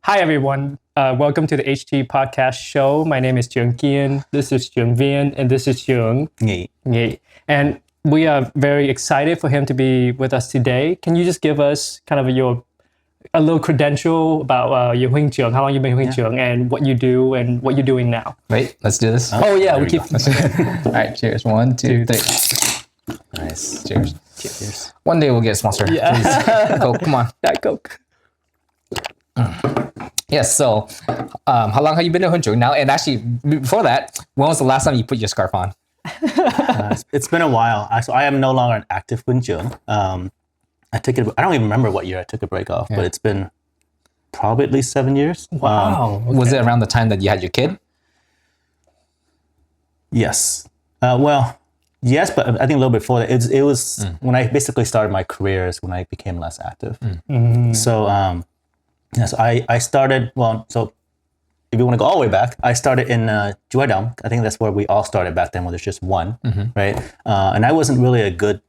Hi, everyone. Welcome to the HT Podcast Show. My name is Trưởng Kiên. This is Trưởng Viên, and this is Trưởng Nghị. And we are very excited for him to be with us today. Can you just give us kind of a little credential about your Huynh Trưởng, how long you've been Huynh Trưởng, and what you do and what you're doing now? Wait, let's do this. Oh yeah, we keep. All right, cheers. 1, 2, 3. Nice. Cheers. Cheers. One day we'll get a sponsor. Yeah. Please. Coke, come on. That Coke. Yes, so how long have you been at Huynh Trưởng now? And actually, before that, when was the last time you put your scarf on? It's been a while. So I am no longer an active Huynh Trưởng. I don't even remember what year I took a break off, but it's been probably at least 7 years. Wow. Okay. Was it around the time that you had your kid? Yes. Yes, but I think a little bit before that. It was when I basically started my career is when I became less active. So yes, I started, so if you want to go all the way back, I started in Juedam. I think that's where we all started back then, where there's just one, right? And I wasn't really a good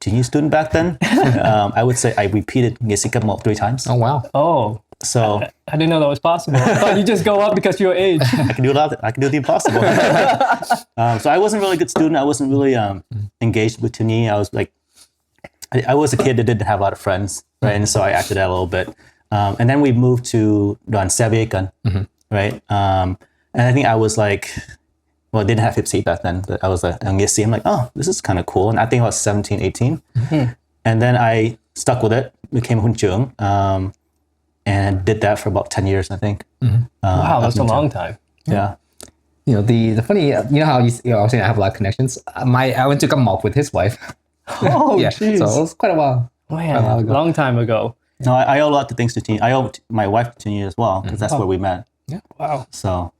genius student back then. I would say I repeated Ngesikap 3 times. Oh, wow. Oh. So I didn't know that was possible. I thought you just go up because you're age. I can do a lot. I can do the impossible. So I wasn't really a good student. I wasn't really engaged with Tuni. I was like, I was a kid that didn't have a lot of friends, right? And so I acted out a little bit. And then we moved to Saviekan, right? And I think I was like, I didn't have hip seat back then, but I was like, I'm like, oh, this is kind of cool. And I think I was 17, 18. And then I stuck with it, became Huynh Trưởng, and did that for about 10 years, I think. Wow, that's a long time. Yeah. You know, the funny, you know how I was saying I have a lot of connections? I went to Gammok with his wife. Oh, yeah, jeez. so it was quite a while. Man, long time ago. No, I owe a lot to things to Tuni. I owe my wife to Tuni as well, because that's where we met. Yeah. Wow. So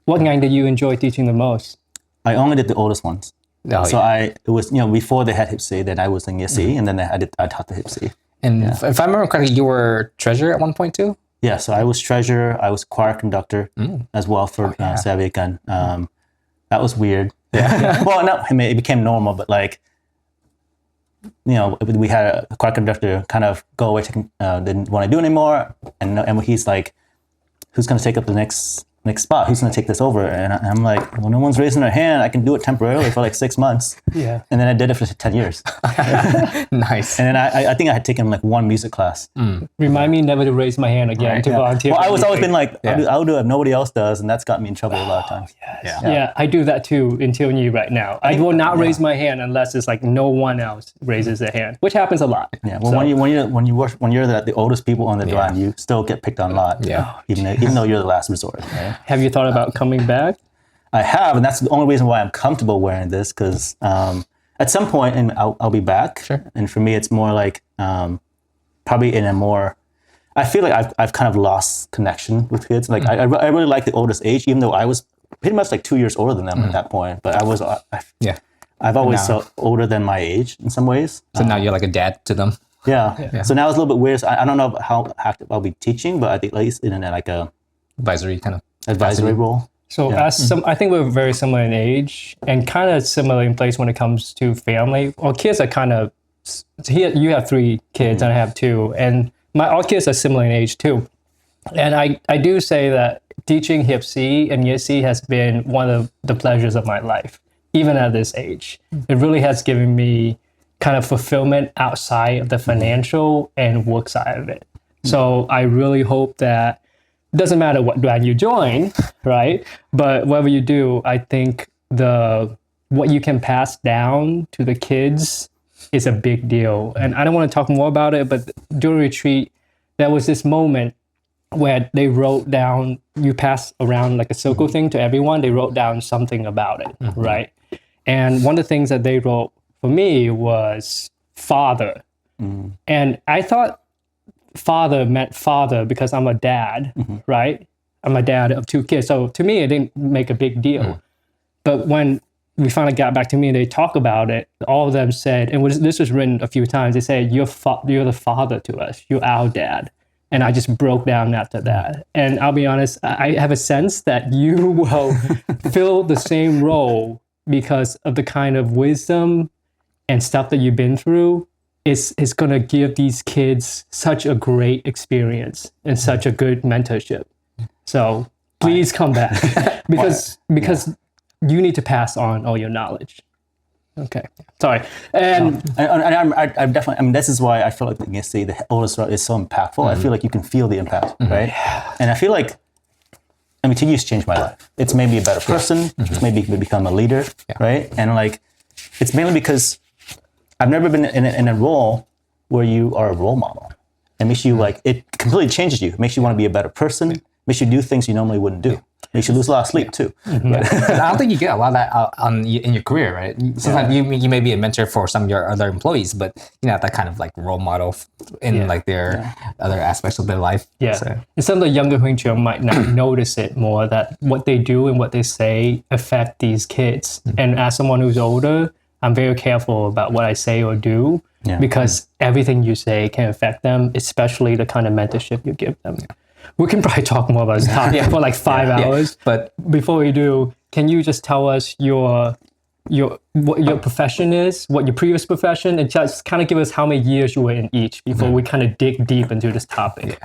What gang did you enjoy teaching the most? I only did the oldest ones. Oh, So it was, before they had hip C, then I was in Yesi, and then I taught the hip C. And if I remember correctly, you were treasurer at one point too? Yeah, so I was treasurer, I was choir conductor as well for Saviekan. That was weird. Yeah. Well, no, I mean, it became normal, but like, we had a choir conductor kind of go away, didn't want to do anymore, and he's like, who's going to take up the next spot? Who's going to take this over? And I'm like, well, no one's raising their hand. I can do it temporarily for like 6 months. Yeah. And then I did it for 10 years. Nice. And then I think I had taken like 1 music class. Remind me never to raise my hand again to volunteer. Well, I was always been like, I'll do it if nobody else does, and that's got me in trouble a lot of times. Yes. Yeah, I do that too until you right now. I will not raise my hand unless it's like no one else raises their hand, which happens a lot. Yeah. Well, when you're the oldest people on the drum, you still get picked on a lot. Yeah. Even though you're the last resort. Right? Have you thought about coming back? I have, and that's the only reason why I'm comfortable wearing this, because at some point, and I'll be back. Sure. And for me, it's more like probably in a more. I feel like I've kind of lost connection with kids. Like I really like the oldest age, even though I was pretty much like 2 years older than them at that point. But I was. I've always felt older than my age in some ways. So now you're like a dad to them. Yeah. So now it's a little bit weird. So I don't know how active I'll be teaching, but I think at least in like a Advisory kind of. advisory role. So I think we're very similar in age and kind of similar in place when it comes to family. Well, kids are kind of, you have 3 kids and I have 2, and all kids are similar in age too. And I do say that teaching hip C and Yesi has been one of the pleasures of my life, even at this age. It really has given me kind of fulfillment outside of the financial and work side of it. So I really hope that doesn't matter what band you join, right? But whatever you do, I think what you can pass down to the kids is a big deal. And I don't want to talk more about it, but during retreat, there was this moment where they wrote down, you pass around like a circle thing to everyone, they wrote down something about it, right? And one of the things that they wrote for me was father. And I thought father meant father because I'm a dad, right? I'm a dad of 2 kids. So to me, it didn't make a big deal. But when we finally got back to me and they talk about it, all of them said, and this was written a few times, they said, you're the father to us. You're our dad. And I just broke down after that. And I'll be honest, I have a sense that you will fill the same role because of the kind of wisdom and stuff that you've been through is going to give these kids such a great experience and such a good mentorship. So please come back because you need to pass on all your knowledge. Okay, sorry. And I'm definitely. I mean, this is why I feel like you see the oldest route is so impactful. I feel like you can feel the impact, right? And I feel like, I mean, TNT's changed my life. It's made me a better person. It's made me become a leader, right? And like, it's mainly because I've never been in a role where you are a role model. It makes you like, it completely changes you. It makes you want to be a better person. Makes you do things you normally wouldn't do. Makes you lose a lot of sleep too. I don't think you get a lot of that in your career, right? Sometimes you may be a mentor for some of your other employees, but you're not that kind of like role model in like their other aspects of their life. Yeah. So. And some of the younger Huynh Trưởng might not notice it more, that what they do and what they say affect these kids. And as someone who's older, I'm very careful about what I say or do because everything you say can affect them, especially the kind of mentorship you give them. We can probably talk more about this topic for like 5 hours. But before we do, can you just tell us what your profession is, what your previous profession, and just kind of give us how many years you were in each before we kind of dig deep into this topic?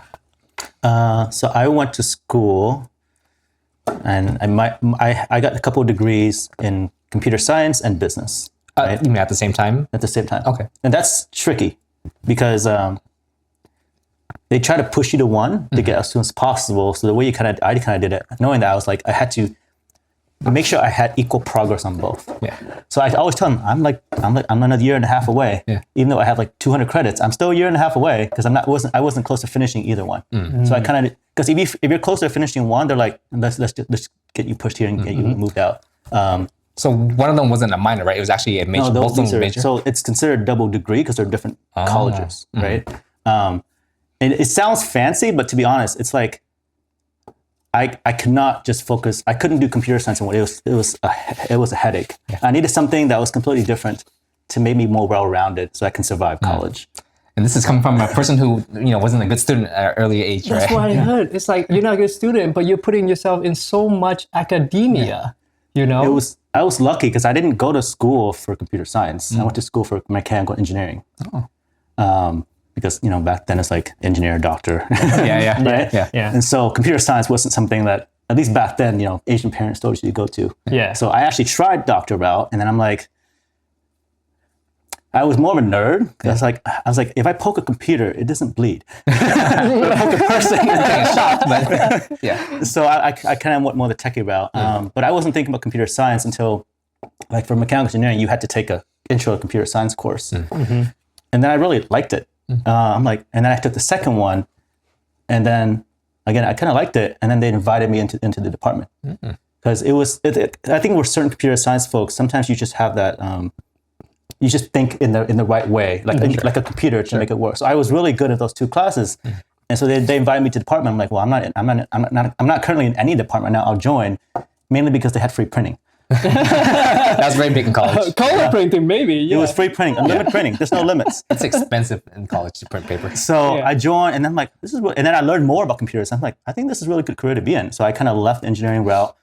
So I went to school, and I got a couple of degrees in computer science and business. Right? You mean at the same time? At the same time. Okay. And that's tricky because they try to push you to one to get as soon as possible. So the way I kind of did it, knowing that I was like, I had to make sure I had equal progress on both. Yeah. So I always tell them, I'm another year and a half away. Yeah. Even though I have like 200 credits, I'm still a year and a half away because I wasn't close to finishing either one. So I kind of, because if you're close to finishing one, they're like, let's get you pushed here and get you moved out. So one of them wasn't a minor, right? It was actually a major. No, both of them were major. So it's considered a double degree because they're different colleges, right? And it sounds fancy, but to be honest, it's like I could not just focus. I couldn't do computer science and it was a headache. Yeah. I needed something that was completely different to make me more well-rounded, so I can survive college. And this is coming from a person who wasn't a good student at an early age, right? That's what I heard. It's like you're not a good student, but you're putting yourself in so much academia. I was lucky because I didn't go to school for computer science. I went to school for mechanical engineering. Because back then it's like engineer, doctor. Right? Yeah. And so computer science wasn't something that, at least back then, Asian parents told you to go to. Yeah. So I actually tried doctor route, and then I'm like, I was more of a nerd. I was like, if I poke a computer, it doesn't bleed. If I poke a person, I'm getting shocked. But yeah. So I kind of went more the techie route. But I wasn't thinking about computer science until, like, for mechanical engineering, you had to take a intro to computer science course, and then I really liked it. I'm like, and then I took the second one, and then again I kind of liked it, and then they invited me into the department because I think with certain computer science folks, sometimes you just have that. You just think in the right way, like a computer to make it work. So I was really good at those two classes, and so they invited me to the department. I'm like, well, I'm not currently in any department now. I'll join, mainly because they had free printing. That was very big in college. Color printing, maybe. Yeah. It was free printing, unlimited printing. There's no limits. It's expensive in college to print paper. So I joined, and then I'm like, and then I learned more about computers. I'm like, I think this is a really good career to be in. So I kind of left the engineering route.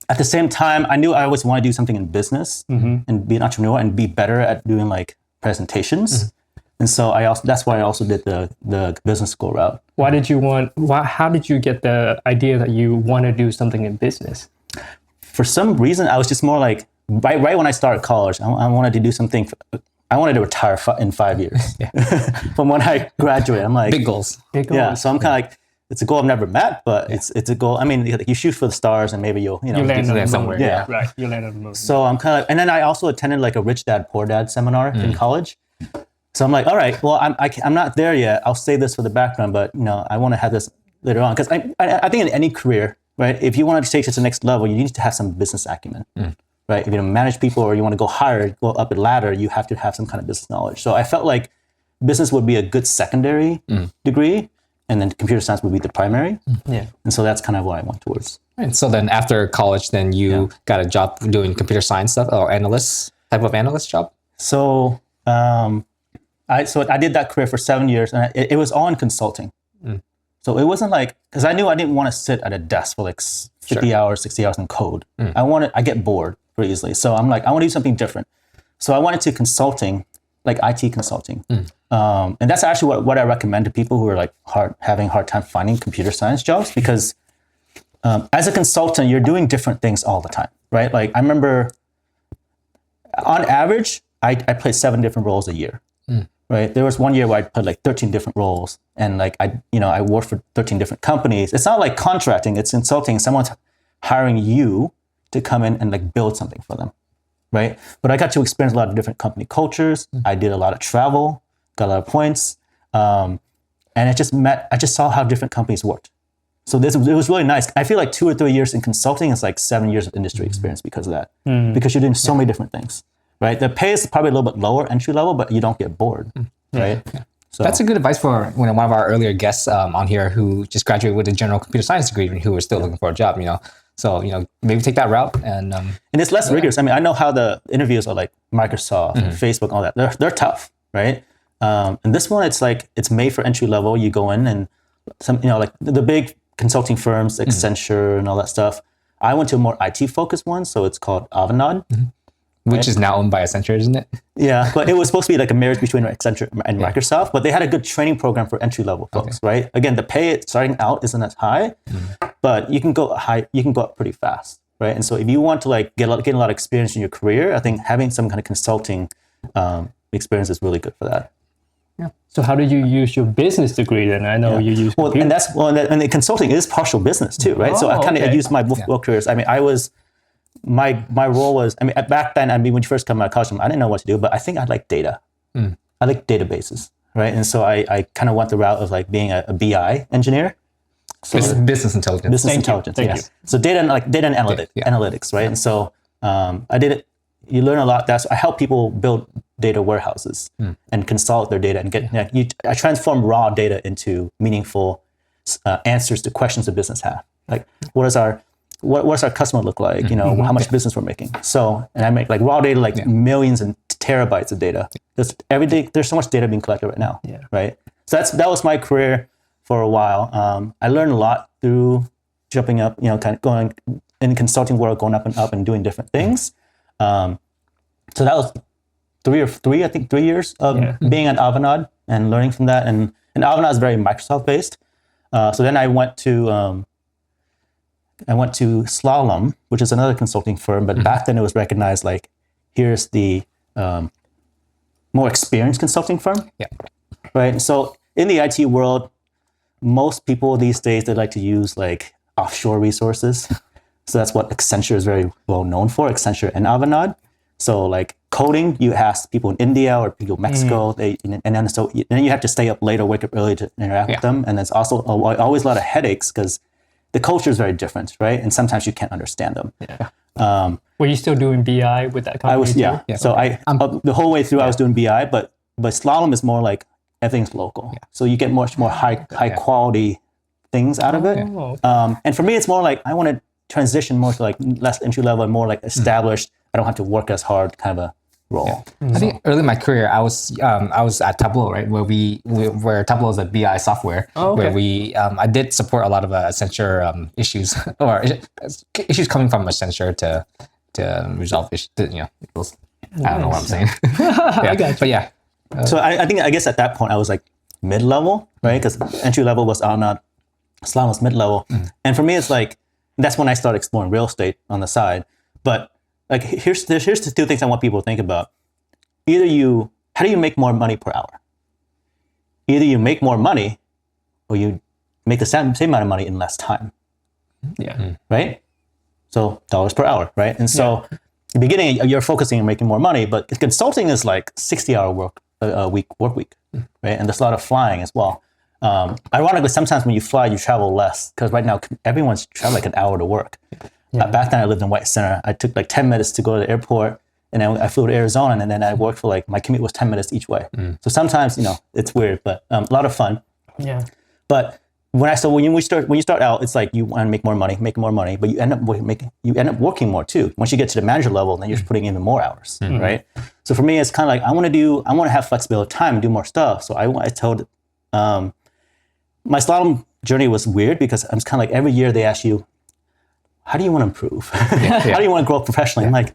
At the same time, I knew I always want to do something in business and be an entrepreneur and be better at doing like presentations. And so that's why I also did the business school route. How did you get the idea that you want to do something in business? For some reason, I was just more like, right when I started college, I wanted to do something. I wanted to retire in 5 years from when I graduated. I'm like, big goals. Yeah, so I'm kind of like, it's a goal I've never met, but it's a goal. I mean, you shoot for the stars, and maybe you'll land on somewhere. Yeah, right. You land on the moon. So I'm kind of, and then I also attended like a Rich Dad Poor Dad seminar in college. So I'm like, all right, well, I'm not there yet. I'll save this for the background, but I want to have this later on because I think in any career, right, if you want to take it to the next level, you need to have some business acumen, right? If you manage people or you want to go higher, go up a ladder, you have to have some kind of business knowledge. So I felt like business would be a good secondary degree, and then computer science would be the primary. Yeah. And so that's kind of what I went towards. And so then after college, then you got a job doing computer science stuff or type of analyst job? So I did that career for 7 years, and it was all in consulting. So it wasn't like, because I knew I didn't want to sit at a desk for like 50 hours, 60 hours in code. I get bored very easily. So I'm like, I want to do something different. So I went into consulting, like IT consulting. And that's actually what I recommend to people who are like having hard time finding computer science jobs, because as a consultant, you're doing different things all the time, right? Like I remember on average, I played 7 different roles a year, right? There was one year where I played like 13 different roles, and like I worked for 13 different companies. It's not like contracting, it's consulting. Someone's hiring you to come in and like build something for them, right? But I got to experience a lot of different company cultures. I did a lot of travel, got a lot of points, and I just saw how different companies worked. So it was really nice. I feel like 2 or 3 years in consulting is like 7 years of industry experience because of that, because you're doing so many different things, right? The pay is probably a little bit lower entry level, but you don't get bored, right? Yeah. So that's a good advice for one of our earlier guests on here who just graduated with a general computer science degree and who was still looking for a job, So, maybe take that route and it's less rigorous. I mean, I know how the interviews are like Microsoft, and Facebook, all that. They're tough, right? And this one, it's made for entry level. You go in and like the big consulting firms, Accenture and all that stuff. I went to a more IT focused one, so it's called Avanade. Which is now owned by Accenture, isn't it? Yeah, but it was supposed to be like a marriage between Accenture and Microsoft, but they had a good training program for entry-level folks, right? Again, the pay starting out isn't as high, but you can go up pretty fast, right? And so if you want to like get a lot of experience in your career, I think having some kind of consulting experience is really good for that. Yeah. So how did you use your business degree then? I know you use and the consulting is partial business too, right? So I kind of used my both careers. I mean, my role was, back then, when you first come out of college, I didn't know what to do, but I think I like data. I like databases, right? And so I kind of went the route of like being a BI engineer. So business intelligence. Business intelligence, yes. So data and analytics, right? And so I did it. You learn a lot. I help people build data warehouses and consolidate their data and I transform raw data into meaningful answers to questions the business have. Like, what's our customer look like? How much business we're making. So, and I make like raw data, like millions and terabytes of data. There's so much data being collected right now, right? So that was my career for a while. I learned a lot through jumping up, kind of going in the consulting world, going up and doing different things. So that was 3 years of being at Avanade and learning from that. And Avanade is very Microsoft based. So then I went to Slalom, which is another consulting firm, but back then it was recognized like, here's the more experienced consulting firm. Yeah. Right. So in the IT world, most people these days, they like to use like offshore resources. So that's what Accenture is very well known for, Accenture and Avanade. So like coding, you ask people in India or people in Mexico, and then you have to stay up late or wake up early to interact with them. And there's also always a lot of headaches because the culture is very different, right? And sometimes you can't understand them. Yeah. Were you still doing BI with that company? I was, yeah. So the whole way through I was doing BI, but Slalom is more like everything's local. Yeah. So you get much more high quality things out of it. And for me, it's more like I want to transition more to like less entry level and more like established. I don't have to work as hard kind of a role. I think early in my career, I was at Tableau, right? Where Tableau is a BI software, where I did support a lot of Accenture issues or issues coming from Accenture to resolve issues. I don't know what I'm saying. I got you. But yeah. So I guess at that point I was like mid-level, right? Because entry level was not Slalom was mid-level, and for me it's like that's when I started exploring real estate on the side. But like here's the 2 things I want people to think about. How do you make more money per hour? Either you make more money, or you make the same amount of money in less time. Yeah. Right. So dollars per hour, right? And so in the beginning you're focusing on making more money, but consulting is like 60-hour work week, right? And there's a lot of flying as well. Ironically, sometimes when you fly, you travel less because right now everyone's traveling like an hour to work. Back then I lived in White Center. I took like 10 minutes to go to the airport, and then I flew to Arizona, and then I worked for like my commute was 10 minutes each way. So sometimes it's weird, but a lot of fun. Yeah. But when you start out, it's like you want to make more money, but you end up working more too. Once you get to the manager level, then you're putting in more hours, right? So for me, it's kind of like I want to have flexibility of time and do more stuff. So I told my slalom journey was weird because I'm kind of like every year they ask you, how do you want to improve? How do you want to grow professionally? I'm like,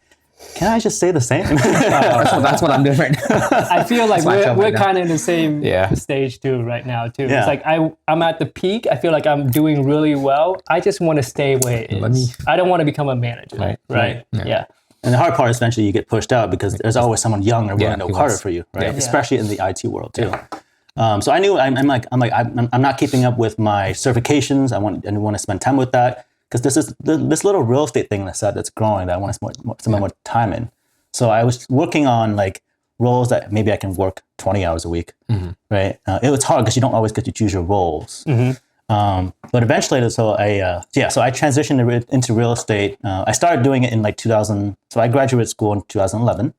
can I just say the same? That's what I'm doing right now. I feel like my job we're right now. kind of in the same Yeah. stage too right now too. Yeah. It's like I'm at the peak. I feel like I'm doing really well. I just want to stay where it is. I don't want to become a manager. Right. Yeah. And the hard part is eventually you get pushed out because there's always someone younger willing to who work harder wants- for you, right? Yeah. Especially in the IT world too. So I knew I'm not keeping up with my certifications. I want to spend time with that because this little real estate thing that's growing that I want to spend more time in. So I was working on like roles that maybe I can work 20 hours a week, right? It was hard because you don't always get to choose your roles. But eventually, so I transitioned into real estate. I started doing it in like 2000. So I graduated school in 2011.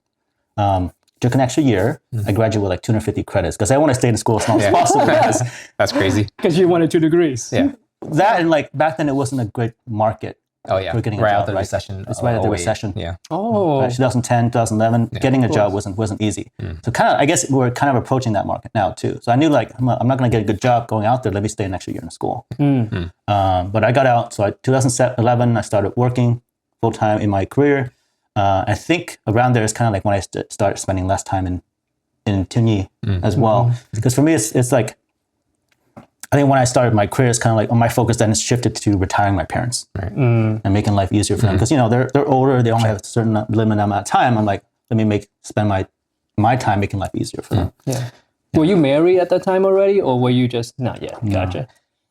Took an extra year. I graduated with like 250 credits because I want to stay in school as long as possible. That's crazy. Because you wanted 2 degrees. Yeah. That and like back then it wasn't a great market. Oh yeah. For getting a right job, after the right? recession. It's right after the 08. recession. Yeah. Oh. 2010, 2011, getting a job wasn't easy. So kind of, I guess we're kind of approaching that market now too. So I knew like, I'm not going to get a good job going out there. Let me stay an extra year in school. But I got out. So 2011, I started working full time in my career. I think around there is kind of like when I started spending less time in Tuniy as well. Because for me, it's like, I think when I started my career, it's kind of like my focus then shifted to retiring my parents and making life easier for them. Because, they're older, they only have a certain limited amount of time. I'm like, let me spend my time making life easier for them. Yeah. Were you married at that time already, or were you just not yet? Gotcha.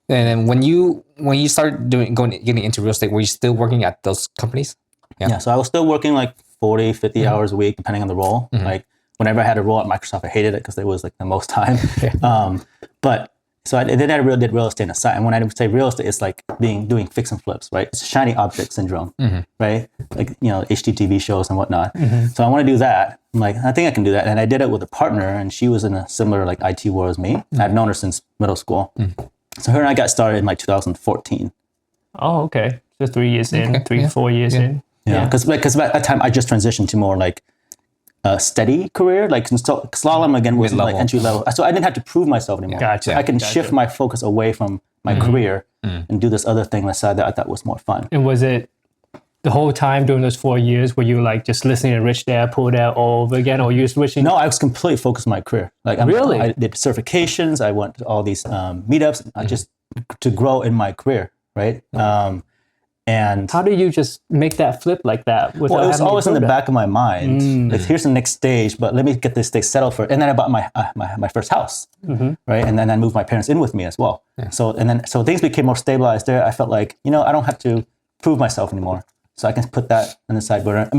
And then when you started getting into real estate, were you still working at those companies? Yeah, so I was still working like 40, 50 hours a week, depending on the role. Like whenever I had a role at Microsoft, I hated it because it was like the most time. So I did real estate on the side. And when I say real estate, it's like doing fix and flips, right? It's shiny object syndrome, right? Like, HGTV shows and whatnot. So I want to do that. I'm like, I think I can do that. And I did it with a partner and she was in a similar like IT world as me. I've known her since middle school. So her and I got started in like 2014. Oh, okay. So 3 years in, 4 years in. Yeah, because at that time I just transitioned to more like a steady career, like slalom again was like entry level. So I didn't have to prove myself anymore. Gotcha. I can shift my focus away from my career and do this other thing on the side that I thought was more fun. And was it the whole time during those 4 years, were you like just listening to Rich Dad, Poor Dad all over again, or you just wishing? No, I was completely focused on my career. Like Really? I did certifications. I went to all these meetups just to grow in my career, right? And how did you just make that flip like that? it was always in the back of my mind. Like, here's the next stage, but let me get this stage settled first. And then I bought my first house, right? And then I moved my parents in with me as well. Yeah. So things became more stabilized there. I felt like, I don't have to prove myself anymore. So I can put that on the side burner.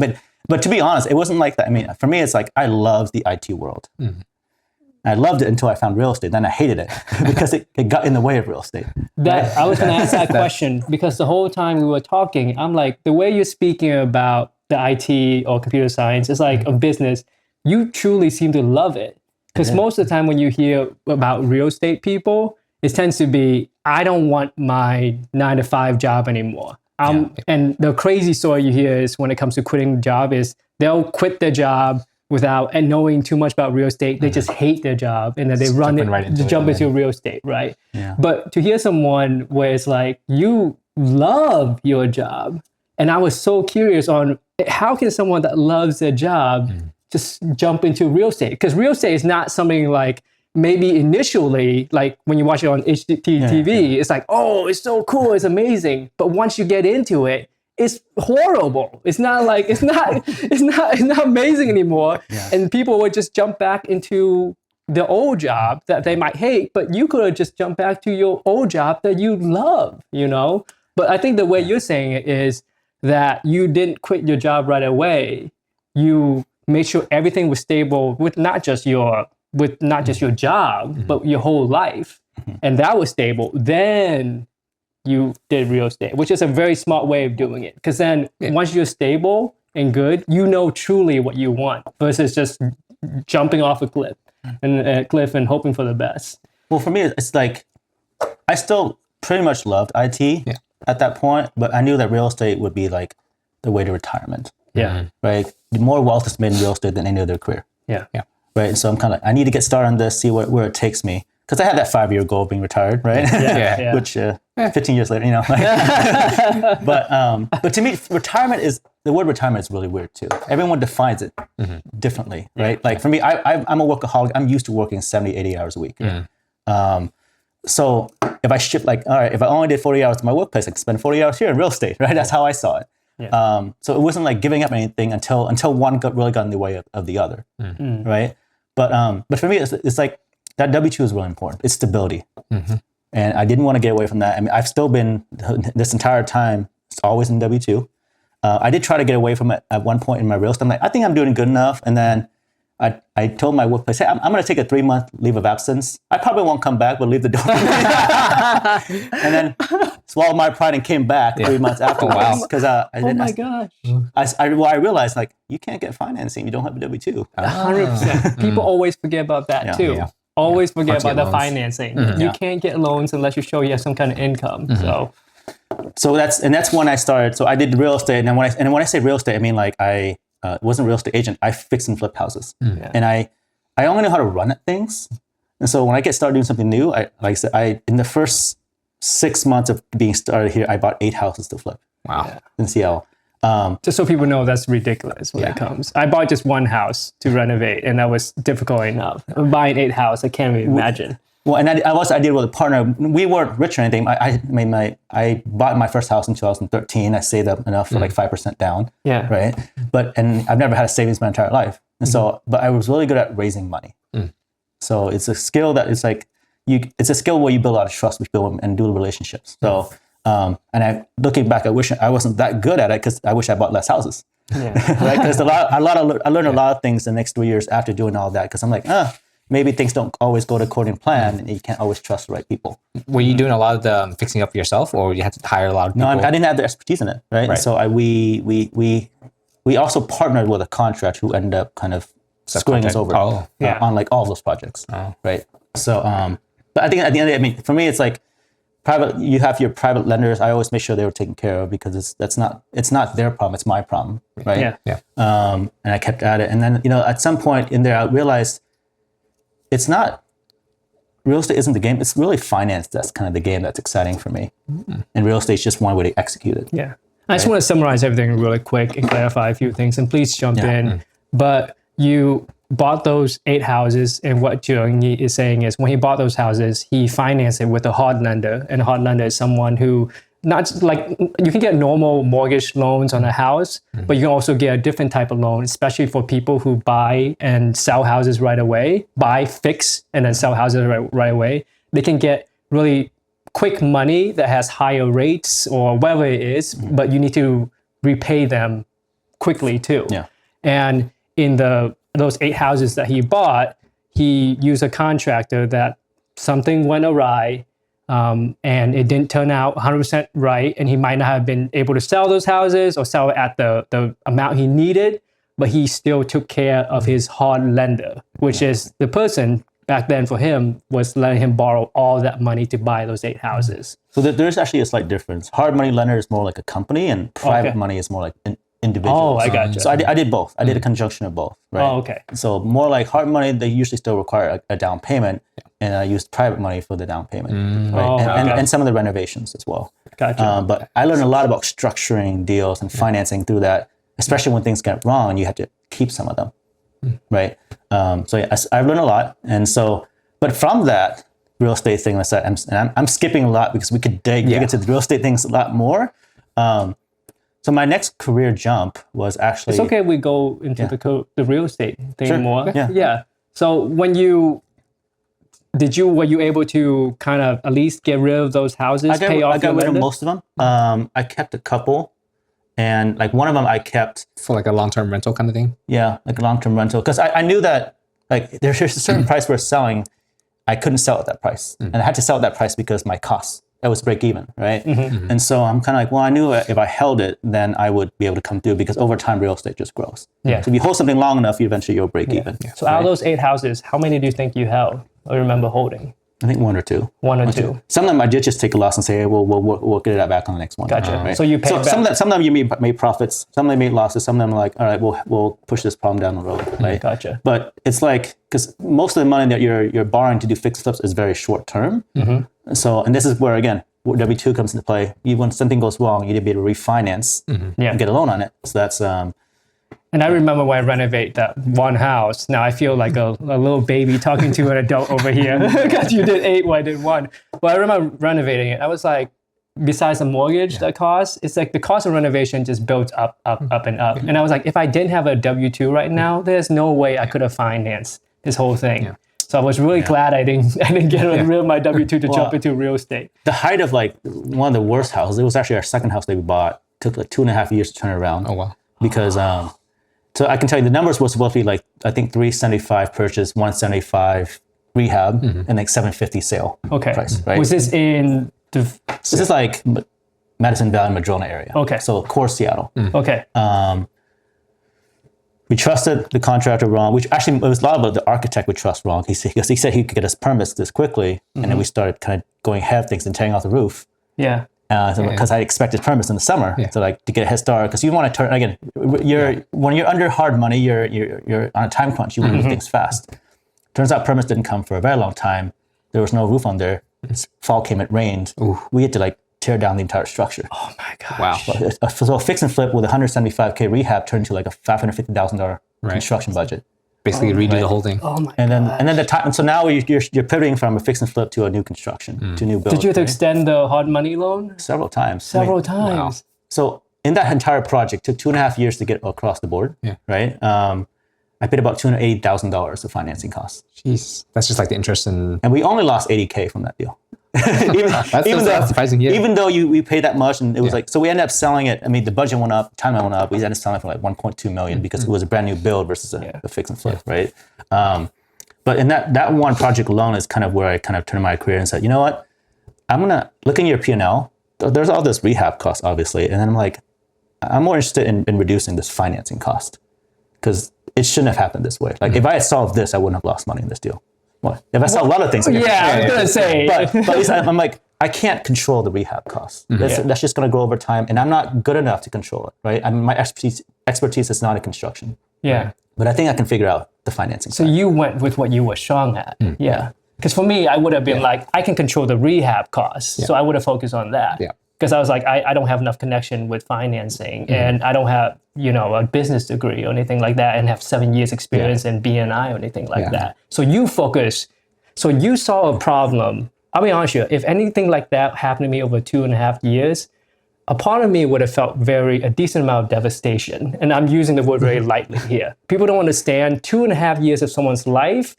But to be honest, it wasn't like that. I mean, for me, it's like I love the IT world. I loved it until I found real estate. Then I hated it because it got in the way of real estate. I was going to ask that question because the whole time we were talking, I'm like, the way you're speaking about the IT or computer science is like a business. You truly seem to love it. Because most of the time when you hear about real estate people, it tends to be, I don't want my 9-to-5 job anymore. And the crazy story you hear is when it comes to quitting the job is they'll quit their job without knowing too much about real estate. They just hate their job and then they jump into real estate, right? Yeah. But to hear someone where it's like, you love your job. And I was so curious on how can someone that loves their job just jump into real estate? Because real estate is not something like, maybe initially, like when you watch it on HGTV, it's like, oh, it's so cool, it's amazing. But once you get into it, it's horrible. It's not amazing anymore. Yeah. And people would just jump back into the old job that they might hate, but you could have just jumped back to your old job that you love, But I think the way you're saying it is that you didn't quit your job right away. You made sure everything was stable with not just your job, but your whole life. And that was stable. Then you did real estate, which is a very smart way of doing it. Because then once you're stable and good, truly what you want versus just jumping off a cliff and hoping for the best. Well, for me, it's like, I still pretty much loved IT at that point, but I knew that real estate would be like the way to retirement. Yeah. Right? More wealth is made in real estate than any other career. Yeah. Yeah. Right. So I'm kind of like, I need to get started on this, see where it takes me. Because I had that 5-year goal of being retired, right? Yeah. Which 15 years later, But to me, retirement the word retirement is really weird too. Everyone defines it differently, right? Like for me, I'm a workaholic. I'm used to working 70, 80 hours a week. So if I shift like, all right, if I only did 40 hours at my workplace, I could spend 40 hours here in real estate, right? That's how I saw it. Yeah. So it wasn't like giving up anything until one really got in the way of the other, right? But for me, it's like that W-2 is really important. It's stability. And I didn't want to get away from that. I mean, I've still been this entire time, it's always in W-2. I did try to get away from it at one point in my real estate. I'm like, I think I'm doing good enough. And then I told my workplace, hey, I'm going to take a 3-month leave of absence. I probably won't come back, but leave the door. And then swallowed my pride and came back 3 months afterwards. Because I realized like you can't get financing. You don't have a W-2. 100%. People always forget about that too. Yeah. Always forget about the financing. You can't get loans unless you show you have some kind of income. So that's when I started. So I did real estate, and when I say real estate, I mean like I wasn't a real estate agent. I fixed and flipped houses, and I only know how to run at things. And so when I started doing something new, in the first 6 months of being started here, I bought 8 houses to flip. Wow. In Seattle. Just so people know, that's ridiculous when it comes. I bought just 1 house to renovate, and that was difficult enough. Buying 8 houses, I can't even imagine. Well, and I did with a partner. We weren't rich or anything. I bought my first house in 2013. I saved up enough for like 5% down. Yeah. Right. And I've never had a savings my entire life. And so, but I was really good at raising money. So it's a skill that it's like it's a skill where you build a lot of trust with people and do relationships. So, looking back, I wish I wasn't that good at it because I wish I bought less houses. Yeah. Right. Because I learned a lot of things the next 3 years after doing all that. Because I'm like, maybe things don't always go according to plan, and you can't always trust the right people. Were you doing a lot of the fixing up yourself, or you had to hire a lot of people? No, I didn't have the expertise in it, right? So we also partnered with a contractor who ended up kind of screwing us over on like all of those projects, right? So, but I think at the end of it, I mean, for me, it's like private. You have your private lenders. I always make sure they were taken care of because it's not their problem, it's my problem, right? Yeah. And I kept at it, and then at some point in there, I realized. It's not, real estate isn't the game. It's really finance that's kind of the game that's exciting for me. And real estate is just one way to execute it. Yeah. I just want to summarize everything really quick and clarify a few things. And please jump in. But you bought those 8 houses. And what Trưởng is saying is when he bought those houses, he financed it with a hard lender. And a hard lender is someone who, not like you can get normal mortgage loans on a house, but you can also get a different type of loan, especially for people who buy and sell houses right away, buy, fix, and then sell houses right away. They can get really quick money that has higher rates or whatever it is, but you need to repay them quickly too. Yeah. And in those 8 houses that he bought, he used a contractor that something went awry. And it didn't turn out 100% right, and he might not have been able to sell those houses or sell it at the amount he needed, but he still took care of his hard lender, which is the person back then for him was letting him borrow all that money to buy those 8 houses. So there's actually a slight difference. Hard money lender is more like a company, and private money is more like an individual. Oh, I gotcha. So I did both. I did a conjunction of both. Right? Oh, okay. So more like hard money, they usually still require a down payment. And I used private money for the down payment, right? And some of the renovations as well. Gotcha. But I learned a lot about structuring deals and financing through that, especially when things get wrong, you have to keep some of them, right? So yeah, I've learned a lot. And so, but from that real estate thing, I'm skipping a lot because we could dig into the real estate things a lot more. So my next career jump was actually... It's okay we go into the real estate thing more. Yeah. So when you... Were you able to kind of at least get rid of those houses? I got rid of most of them. I kept a couple, and like one of them I kept for like a long-term rental kind of thing. Yeah, like a long-term rental, because I knew that like there's a certain price we're selling, I couldn't sell at that price, and I had to sell at that price because my costs that was break even, right? And so I'm kind of like, well, I knew if I held it, then I would be able to come through because over time real estate just grows. Yeah. So if you hold something long enough, you'll break even. Yeah. So out of those 8 houses, how many do you think you held? I remember holding. I think 1 or 2. 1 or 2. Some of them I did just take a loss and say, hey, we'll get it back on the next one. Gotcha. Right? So you paid back. Some of them you made profits. Some of them made losses. Some of them are like, all right, we'll push this problem down the road. Right? Gotcha. But it's like, because most of the money that you're borrowing to do fixed flips is very short term. So, and this is where, again, W-2 comes into play. When something goes wrong, you need to be able to refinance Yeah. and get a loan on it. So that's And I remember when I renovated that one house. Now I feel like a little baby talking to an adult over here because you did 8 while I did 1. But I remember renovating it. I was like, besides the mortgage, the cost, it's like the cost of renovation just builds up and up. And I was like, if I didn't have a W-2 right now, there's no way I could have financed this whole thing. Yeah. So I was really glad I didn't get rid of my W-2 to jump into real estate. The height of like one of the worst houses, it was actually our second house that we bought. Took like 2.5 years to turn it around. Oh, wow. Because, so I can tell you the numbers were supposed to be like, I think 375 purchase, 175 rehab, and like 750 sale price, right? Was this in This is like Madison Valley, Madrona area. Okay. So core Seattle. Okay. We trusted the contractor wrong, which actually it was a lot about the architect we trust wrong. Because he said he could get us permits this quickly, and then we started kind of going ahead of things and tearing off the roof. Yeah. Because I expected permits in the summer, so like to get a head start. Because you want to turn again, when you're under hard money, you're on a time crunch. You want to do things fast. Turns out permits didn't come for a very long time. There was no roof on there. Fall came, it rained. We had to like tear down the entire structure. Oh my gosh. Wow. So a fix and flip with a $175K rehab turned into like a $550,000 construction budget. Basically redo the whole thing. Oh my and then the time. So now you're pivoting from a fix and flip to a new construction, to new build. Did you have to extend the hard money loan? Several times. Several times. Wow. So in that entire project, took 2.5 years to get across the board. Yeah. Right. I paid about $280,000 of financing costs. Jeez, that's just like the interest and we only lost $80K from that deal. That's surprising. Yeah. Even though we paid that much, and it was like, so we ended up selling it. I mean, the budget went up, timeline went up. We ended up selling it for like 1.2 million because it was a brand new build versus a fix and flip, right? But in that one project alone is kind of where I kind of turned my career and said, you know what, I'm gonna look in your P&L. There's all this rehab cost, obviously, and then I'm like, I'm more interested in reducing this financing cost because it shouldn't have happened this way. Like if I had solved this, I wouldn't have lost money in this deal. Well, if I saw a lot of things. I was gonna say. But at least I'm like, I can't control the rehab costs. That's just gonna go over time, and I'm not good enough to control it, right? My expertise is not in construction. Yeah. Right? But I think I can figure out the financing So side. you went with what you were strong at. Yeah. Because for me, I would have been like, I can control the rehab costs. So I would have focused on that. Yeah. Because I was like, I don't have enough connection with financing, and I don't have, a business degree or anything like that, and have 7 years experience in BNI or anything like that. So you focus. So you saw a problem. I'll be honest with you, if anything like that happened to me over 2.5 years, a part of me would have felt a decent amount of devastation. And I'm using the word very lightly here. People don't understand 2.5 years of someone's life,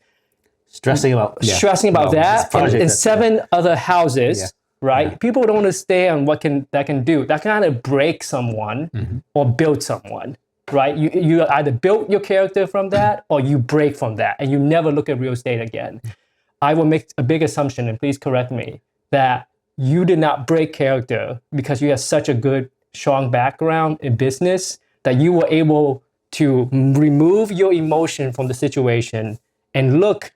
stressing about that, and 7 other houses. Right? Yeah. People don't understand what that can do. That can either break someone or build someone, right? You either build your character from that or you break from that, and you never look at real estate again. I will make a big assumption, and please correct me, that you did not break character because you have such a good, strong background in business that you were able to remove your emotion from the situation and look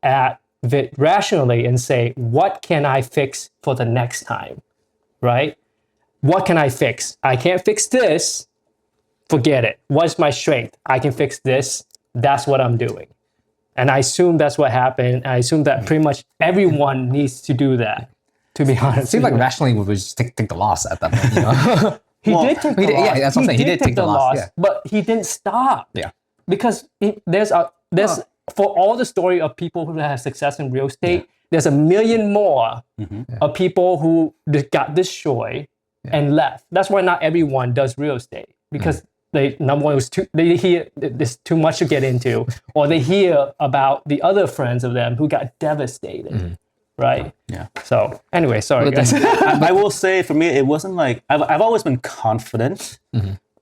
at it rationally and say, what can I fix for the next time, right? What can I fix? I can't fix this, forget it. What's my strength? I can fix this, that's what I'm doing. And I assume that's what happened. I assume that pretty much everyone needs to do that, to be honest. It seems like rationally we would just take the loss at that point, He did take the loss. Yeah, that's what I'm saying. He did take the loss, but he didn't stop. Yeah. Because there's for all the story of people who have success in real estate, there's 1 million more of people who got destroyed and left. That's why not everyone does real estate, because number one, they hear there's too much to get into, or they hear about the other friends of them who got devastated, right? Yeah. So anyway, sorry guys. I will say for me, it wasn't like I've always been confident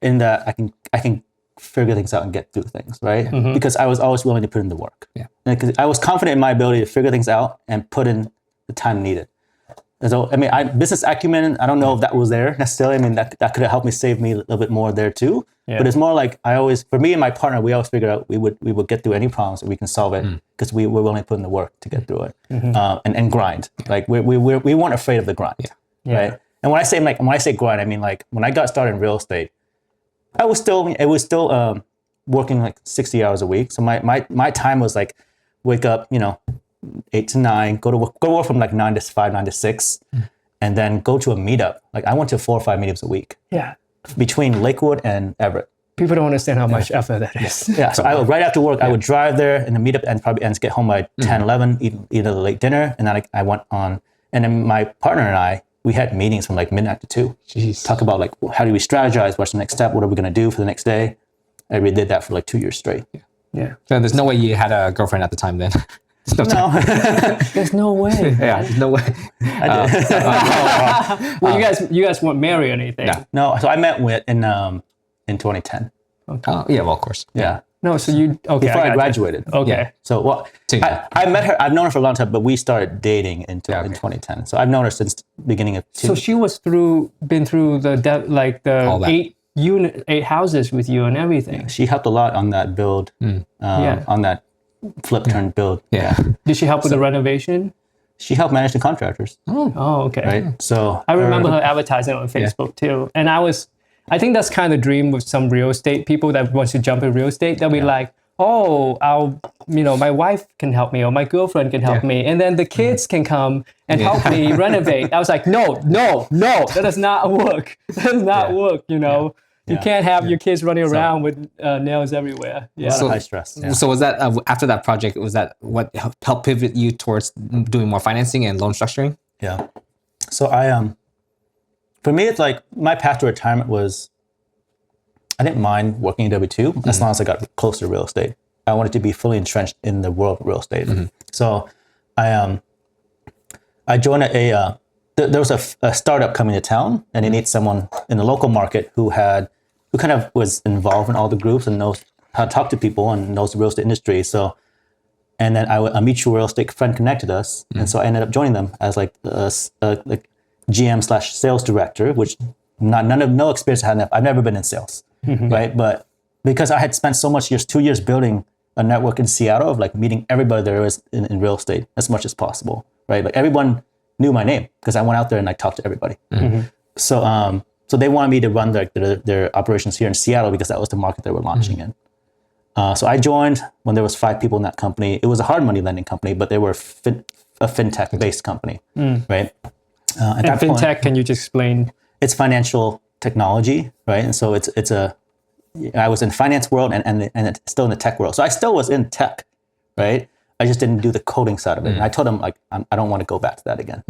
in that I can figure things out and get through things, right? Because I was always willing to put in the work. Yeah. Because I was confident in my ability to figure things out and put in the time needed. And so, I mean, business acumen, I don't know if that was there necessarily. I mean, that could have helped me save me a little bit more there too. Yeah. But it's more like for me and my partner, we always figured out we would get through any problems and we can solve it because we were willing to put in the work to get through it and grind. Like we weren't afraid of the grind, right? And when I say grind, I mean like when I got started in real estate, it was still working like 60 hours a week. So my time was like wake up, 8 to 9, go to work from like 9 to 5, 9 to 6, and then go to a meetup. Like I went to 4 or 5 meetups a week Yeah. between Lakewood and Everett. People don't understand how much effort that is. Yeah, so right after work, I would drive there, and the meetup ends, get home by 10, 11, eat a late dinner, and then I went on. And then my partner and I, we had meetings from like midnight to 2. Jeez. Talk about like, how do we strategize? What's the next step? What are we going to do for the next day? And we did that for like 2 years straight. Yeah. So there's no way you had a girlfriend at the time then. There's no time. No, There's no way. Yeah, there's no way. I did. Well, you guys weren't married or anything. Yeah. No, so I met with in 2010. Oh, yeah, well, of course. Yeah. No, so you okay? Before I got you. graduated. Okay. Yeah. So, well, So- I met her. I've known her for a long time, but we started dating in 2010. So I've known her since the beginning of. So she was been through All that. 8 houses with you and everything. She helped a lot on that build, Yeah. on that flip turn build. Yeah. Did she help with the renovation? She helped manage the contractors, Oh, okay. right? So I remember her advertising on Facebook too. And I think that's kind of the dream with some real estate people that wants to jump in real estate. They'll be like, oh, my wife can help me or my girlfriend can help me. And then the kids can come and help me renovate. I was like, no, that does not work. That does not work, you know. You can't have your kids running around with nails everywhere. Yeah. So, high stress. Yeah. So was that, after that project, was that what helped pivot you towards doing more financing and loan structuring? Yeah. So for me, it's like my path to retirement was, I didn't mind working in W2 as long as I got close to real estate. I wanted to be fully entrenched in the world of real estate. So I joined there was a startup coming to town, and they need someone in the local market who kind of was involved in all the groups and knows how to talk to people and knows the real estate industry. So, and then a mutual real estate friend connected us, and so I ended up joining them as like GM/sales director, which no experience I had. I've never been in sales, right? But because I had spent so much 2 years building a network in Seattle of like meeting everybody there is in real estate as much as possible, right? Like everyone knew my name because I went out there and I talked to everybody. So they wanted me to run their operations here in Seattle because that was the market they were launching in. So I joined when there was 5 people in that company. It was a hard money lending company, but they were a fintech based company, right? And fintech, can you just explain? It's financial technology, right? And so I was in finance world and it's still in the tech world. So I still was in tech, right? I just didn't do the coding side of it. And I told them like, I don't want to go back to that again,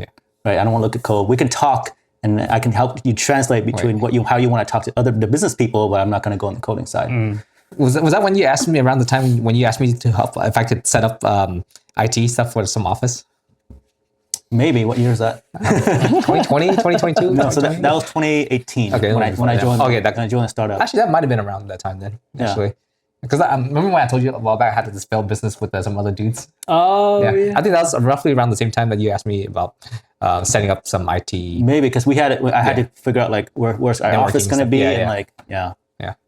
right? I don't want to look at code. We can talk and I can help you translate between how you want to talk to the business people, but I'm not going to go on the coding side. Was that when you asked me around the time when you asked me to help if I could set up IT stuff for some office? Maybe. What year is that? 2020, 2022? No, so that was 2018 Okay, when I joined. Okay, when I joined the startup. Actually, that might have been around that time then. Actually, because I remember when I told you a while back I had this failed business with some other dudes. Oh, yeah. I think that was roughly around the same time that you asked me about setting up some IT. Maybe because I had to figure out like where's our office going to be and like Yeah,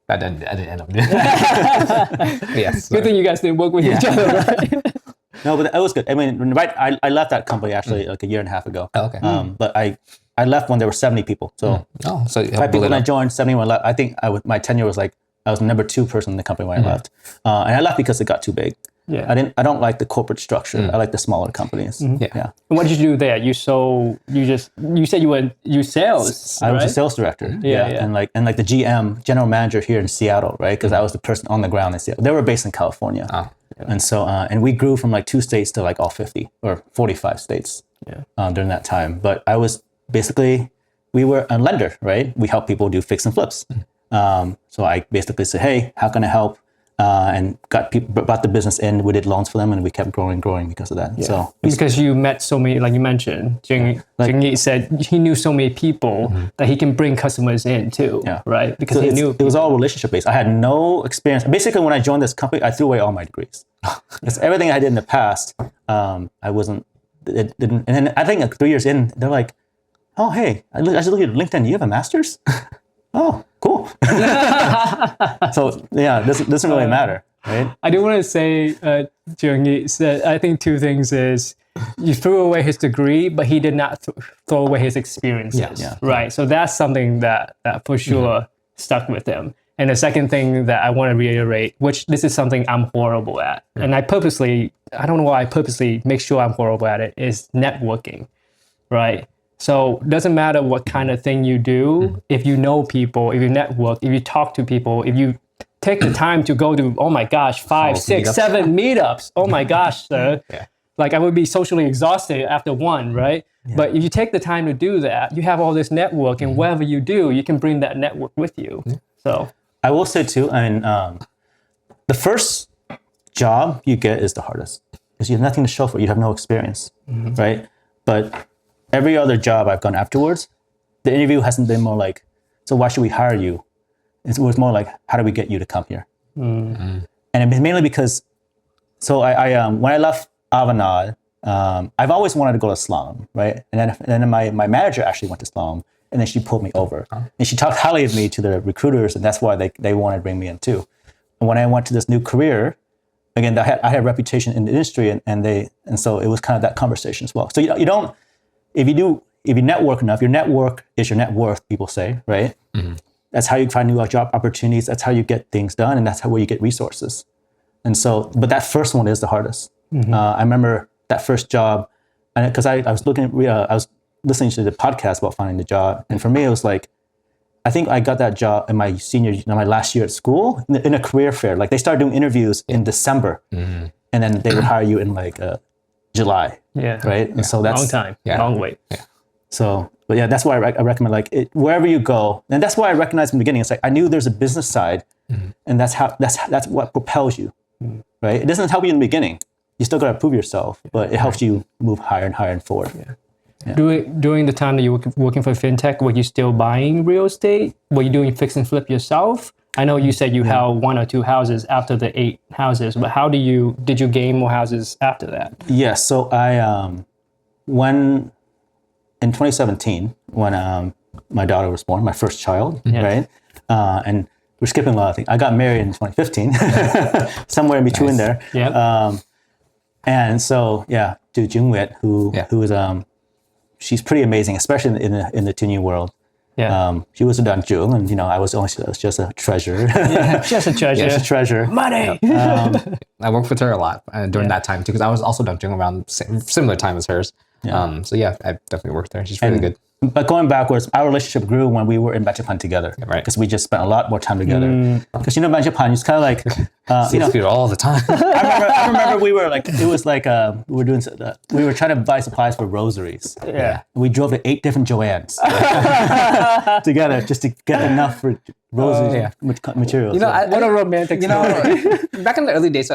I didn't end up doing that. Yes. Good thing you guys didn't work with each other, right? No, but it was good. I mean, I left that company actually like a year and a half ago. Oh, okay. But I left when there were 70 people. So so 5 people when I joined, 70 when I left. I think my tenure was like I was number 2 person in the company when I left, and I left because it got too big. Yeah. I don't like the corporate structure. I like the smaller companies. Yeah. And what did you do there? You said you sales. I was a right? sales director. Yeah. And like the GM, general manager here in Seattle, right? Because I was the person on the ground in Seattle. They were based in California. And so, and we grew from like 2 states to like all 50 or 45 states during that time. But I was we were a lender, right? We help people do fix and flips. So I basically said, hey, how can I help? And brought the business in. We did loans for them, and we kept growing because of that. Yeah. So because you met so many, like you mentioned, Jing said he knew so many people that he can bring customers in too, right? Because he knew it was all relationship based. I had no experience. Basically, when I joined this company, I threw away all my degrees. Because everything I did in the past, I wasn't. It didn't. And then I think like 3 years in, they're like, "Oh, hey, I just look at LinkedIn. You have a master's? Oh, cool." So yeah, this doesn't really matter, right? I do want to say, Jung said, I think 2 things is you threw away his degree, but he did not throw away his experiences, right? So that's something that for sure stuck with him. And the second thing that I want to reiterate, which this is something I'm horrible at, and I don't know why I purposely make sure I'm horrible at it, is networking, right? So it doesn't matter what kind of thing you do, if you know people, if you network, if you talk to people, if you take the time to go to, oh my gosh, 5, 6, 7 meetups. Oh my gosh, sir. Like I would be socially exhausted after one, right? But if you take the time to do that, you have all this network, and wherever you do, you can bring that network with you. So I will say too, I mean, the first job you get is the hardest because you have nothing to show for it. You have no experience, right? But every other job I've gone afterwards, the interview hasn't been more like, so why should we hire you? It was more like, how do we get you to come here? And it was mainly because, so I when I left Avanade, I've always wanted to go to Slalom, right? And then my manager actually went to Slalom, and then she pulled me over. And she talked highly of me to the recruiters, and that's why they wanted to bring me in too. And when I went to this new career, again, I had a reputation in the industry, and so it was kind of that conversation as well. So you don't, if you network enough, your network is your net worth, people say, right? That's how you find new job opportunities. That's how you get things done, and that's where you get resources. And so, but that first one is the hardest. I remember that first job, and because I was listening to the podcast about finding the job, and for me it was like, I think I got that job in my last year at school in a career fair. Like they started doing interviews in December, and then they would hire you in like July. Right. And so that's long time, long wait. So, but yeah, that's why I recommend like wherever you go, and that's why I recognized from the beginning. It's like I knew there's a business side, and that's what propels you, right? It doesn't help you in the beginning. You still got to prove yourself, but it helps you move higher and higher and forward. During the time that you were working for fintech, were you still buying real estate? Were you doing fix and flip yourself? I know you said you held 1 or 2 houses after the 8 houses, but did you gain more houses after that? Yes. So I when in 2017 when my daughter was born, my first child, right? And we're skipping a lot of things. I got married in 2015, somewhere in between there. And so to Jungwit, who is she's pretty amazing, especially in the Tunyi world. She was a danjung, and I was just a treasure. Just a treasure. Just a treasure. Money. I worked with her a lot during that time too, because I was also danjung around similar time as hers. So I definitely worked there. She's really good. But going backwards, our relationship grew when we were in Japan together, right? Because we just spent a lot more time together. Because Japan, it's kind of like see people all the time. I remember we were like, it was like we were trying to buy supplies for rosaries. We drove to 8 different Joannes together just to get enough for rosary materials. What a romantic. Back in the early days,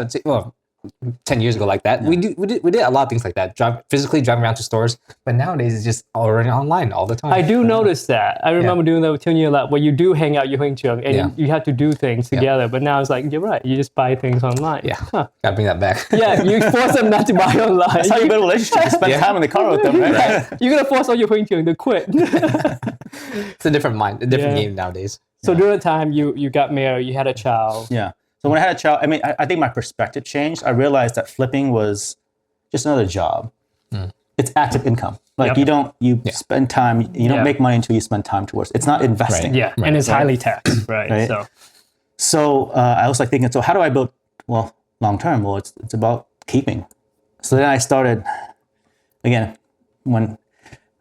10 years ago, like that, we did a lot of things like that. Physically driving around to stores, but nowadays it's just already online all the time. I do notice that. I remember doing that with Tunyi a lot, where you do hang out your Huynh Trưởng, and you have to do things together. But now it's like, you're right, you just buy things online. Gotta bring that back. You force them not to buy online. That's how you build a relationship. You spend time in the car with them, right? You're gonna force all your Huynh Trưởng to quit. It's a different game nowadays. So during the time you got married, you had a child. So when I had a child, I think my perspective changed. I realized that flipping was just another job. It's active income. Like you spend time, you don't make money until you spend time towards it. It's not investing. And it's highly taxed, right? So I was like thinking, so how do I build, long term? Well, it's about keeping. So then I started, again, when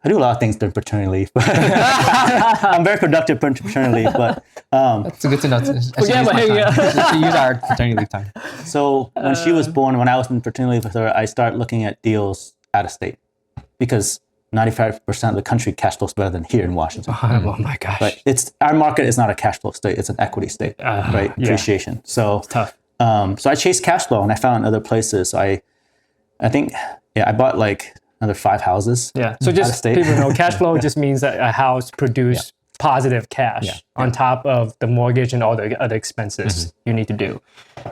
I do a lot of things during paternity leave. I'm very productive during paternity leave, but it's good to know. To use our paternity leave time. So when she was born, when I was in paternity leave with her, I started looking at deals out of state because 95% of the country cash flows better than here in Washington. Oh my gosh! But our market is not a cash flow state; it's an equity state, right? Appreciation. So it's tough. So I chased cash flow, and I found other places. So I think I bought like another 5 houses. So just people know, cash flow just means that a house produced positive cash on top of the mortgage and all the other expenses you need to do.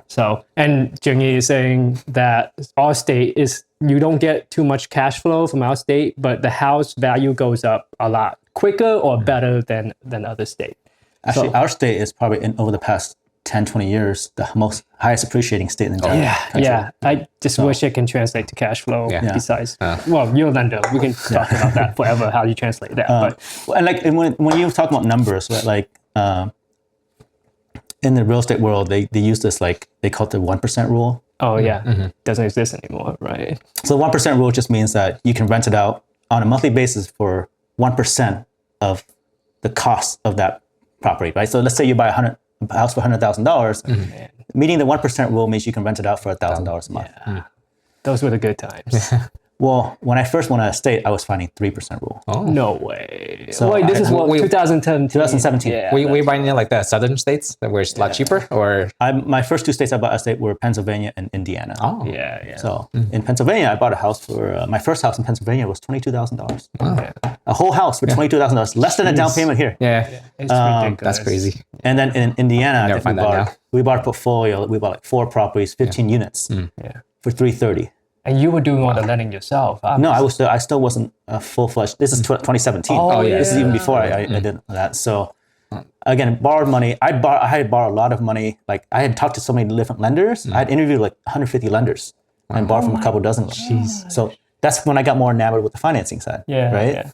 So, and Jung-Yi is saying that our state is, you don't get too much cash flow from our state, but the house value goes up a lot quicker or better than other state. Actually, our state is probably over the past 10, 20 years, the highest appreciating state in the entire country. I just wish it can translate to cash flow besides, you're a lender. We can talk about that forever, how you translate that. And when you talk about numbers, right, like in the real estate world, they use this like they call it the 1% rule. Oh yeah, doesn't exist anymore, right? So the 1% rule just means that you can rent it out on a monthly basis for 1% of the cost of that property, right? So let's say you buy a house for $100,000. Meeting the 1% rule means you can rent it out for $1,000 a month. Yeah. Those were the good times. Well, when I first went out of state, I was finding 3% rule. Oh. No way. So Wait, this is what, wait, 2017? 2017. Yeah. Were you buying in like the southern states where it's a lot cheaper, or? My first 2 states I bought out of state were Pennsylvania and Indiana. Oh, Yeah, yeah. So in Pennsylvania, I bought a house for my first house in Pennsylvania was $22,000. Yeah. A whole house for $22,000, less than a down payment here. yeah, It's ridiculous. that's crazy. And then in Indiana, I never think find that now. we bought a portfolio. We bought like 4 properties, 15 units Yeah. for $330. And you were doing all the lending yourself. No, I still wasn't full fledged. This is 2017. Oh, yeah. This is even before I did that. So again, borrowed money. I had borrowed a lot of money. Like I had talked to so many different lenders. I had interviewed like 150 lenders and borrowed from a couple dozen. Jeez. So that's when I got more enamored with the financing side. Yeah. Right. Yeah.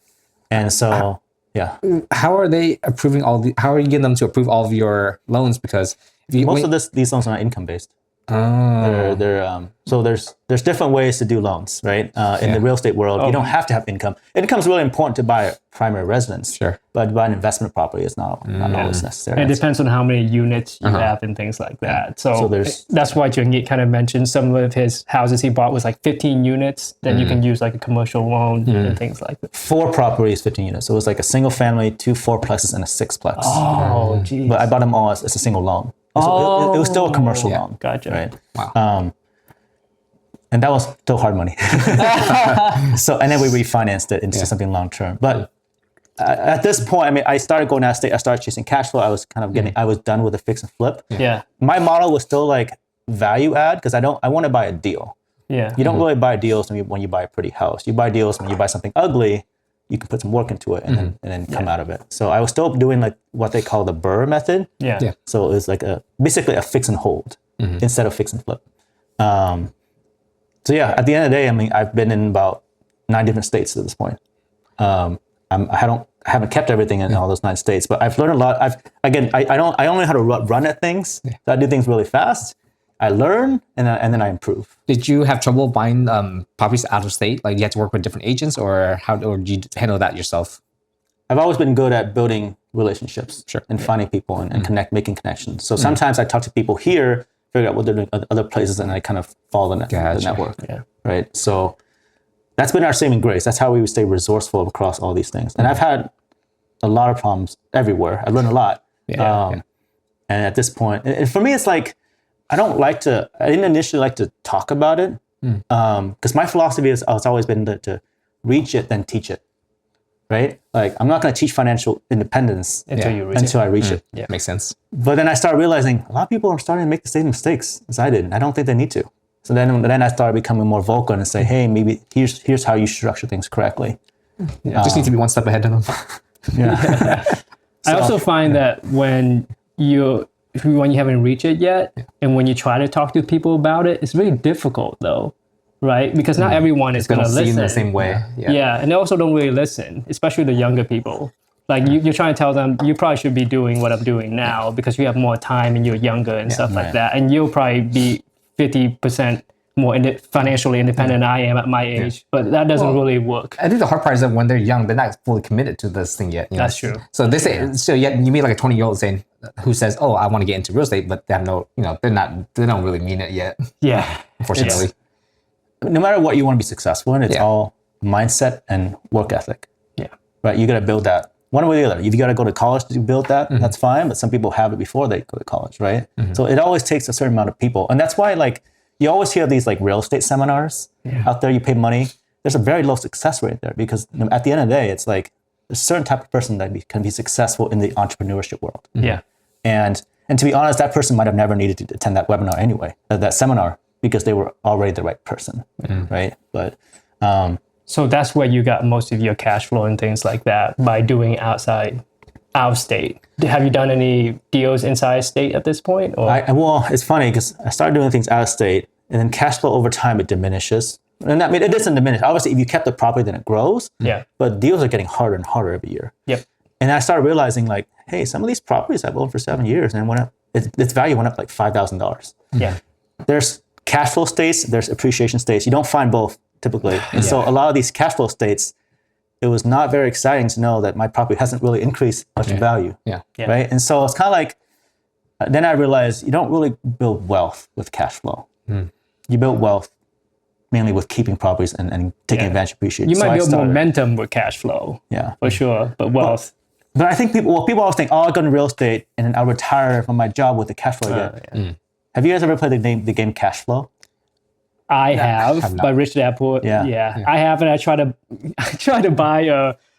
And so yeah, How are they approving how are you getting them to approve all of your loans? Because if you, most of these loans are not income based. oh, So there's different ways to do loans, right? In the real estate world, you don't have to have income. Income is really important to buy a primary residence. Sure. But to buy an investment property is not always necessary. And it depends on how many units you have and things like that. So, that's why Jungi kind of mentioned some of his houses he bought was like 15 units. Then you can use like a commercial loan and things like that. 4 properties, 15 units. So it was like a single family, 2 4-plexes, and a 6-plex. Oh, geez. But I bought them all as a single loan. So it was still a commercial loan. Gotcha. Right. wow. And that was still hard money. So, and then we refinanced it into something long term. But at this point, I mean, I started going out of state. I started chasing cash flow. I was kind of I was done with the fix and flip. Yeah. My model was still like value add because I want to buy a deal. Yeah. You don't really buy deals when you buy a pretty house. You buy deals when you buy something ugly. You can put some work into it and then come out of it. So I was still doing like what they call the BRRRR method. Yeah. Yeah. So it was like basically a fix and hold instead of fix and flip. So yeah, at the end of the day, I mean, I've been in about 9 different states at this point. I haven't kept everything in all those 9 states, but I've learned a lot. I only know how to run at things. So I do things really fast. I learn and then I improve. Did you have trouble buying properties out of state? Like you had to work with different agents, or did you handle that yourself? I've always been good at building relationships and finding people and making connections. So sometimes I talk to people here, figure out what they're doing at other places, and I kind of follow the network. Yeah. Right. So that's been our saving grace. That's how we stay resourceful across all these things. And I've had a lot of problems everywhere. I learned a lot. And at this point, and for me, it's like, I didn't initially like to talk about it because my philosophy has always been to reach it, then teach it. Right? Like, I'm not going to teach financial independence until I reach it. Yeah, makes sense. But then I started realizing a lot of people are starting to make the same mistakes as I did. And I don't think they need to. So then I started becoming more vocal and say, hey, maybe here's how you structure things correctly. Just need to be one step ahead of them. Yeah. I also find that when you haven't reached it yet, and when you try to talk to people about it, it's really difficult though, right? Because not everyone is going to See listen in the same way. Yeah, and they also don't really listen, especially the younger people. Like you're trying to tell them, you probably should be doing what I'm doing now because you have more time and you're younger and stuff like that. And you'll probably be 50% more financially independent than I am at my age, but that doesn't really work. I think the hard part is that when they're young, they're not fully committed to this thing yet. That's true. So they say, so yet you meet like a 20-year-old saying, who says, "Oh, I want to get into real estate," but they have no, they don't really mean it yet. Yeah, Unfortunately. No matter what you want to be successful in, it's all mindset and work ethic. Yeah. Right? You got to build that. One way or the other. If you got to go to college to build that, that's fine. But some people have it before they go to college, right? So it always takes a certain amount of people. And that's why, like, you always hear these like real estate seminars out there. You pay money. There's a very low success rate there because at the end of the day, it's like there's a certain type of person that can be successful in the entrepreneurship world. Yeah. And to be honest, that person might have never needed to attend that webinar anyway, that seminar, because they were already the right person, right? But so that's where you got most of your cash flow and things like that by doing out of state. Have you done any deals inside state at this point? Or? Well, it's funny because I started doing things out of state, and then cash flow over time it diminishes. And I mean, it doesn't diminish. Obviously, if you kept the property, then it grows. Yeah. But deals are getting harder and harder every year. Yep. And I started realizing, like, hey, some of these properties I've owned for 7 years, and when its value went up like $5,000. Yeah. There's cash flow states, there's appreciation states. You don't find both typically. And so a lot of these cash flow states, it was not very exciting to know that my property hasn't really increased much in value. Yeah. Right. And so it's kind of like, then I realized you don't really build wealth with cash flow. You build wealth mainly with keeping properties and taking advantage of appreciation. You might build momentum with cash flow. Yeah. For sure. But wealth. But I think people always think, oh, I'll go into real estate and then I'll retire from my job with the cash flow I get. Have you guys ever played the game Cash Flow? I have by Rich Dad Poor. Yeah. I have, and I try to buy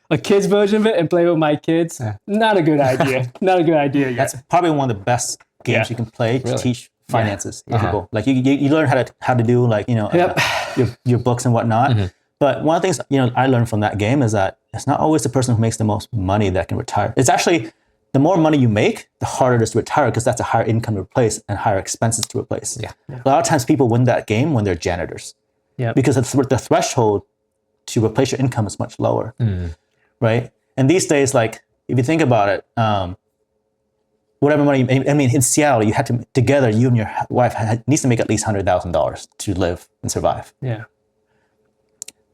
a kid's version of it and play with my kids. Not a good idea. Not a good idea yet. That's probably one of the best games you can play to teach finances to people. Like you learn how to do like your books and whatnot. But one of the things I learned from that game is that it's not always the person who makes the most money that can retire. It's actually the more money you make, the harder it is to retire because that's a higher income to replace and higher expenses to replace. A lot of times people win that game when they're janitors. Because the threshold to replace your income is much lower. Right? And these days, like if you think about it, whatever money, in Seattle, you had to together, you and your wife needs to make at least $100,000 to live and survive.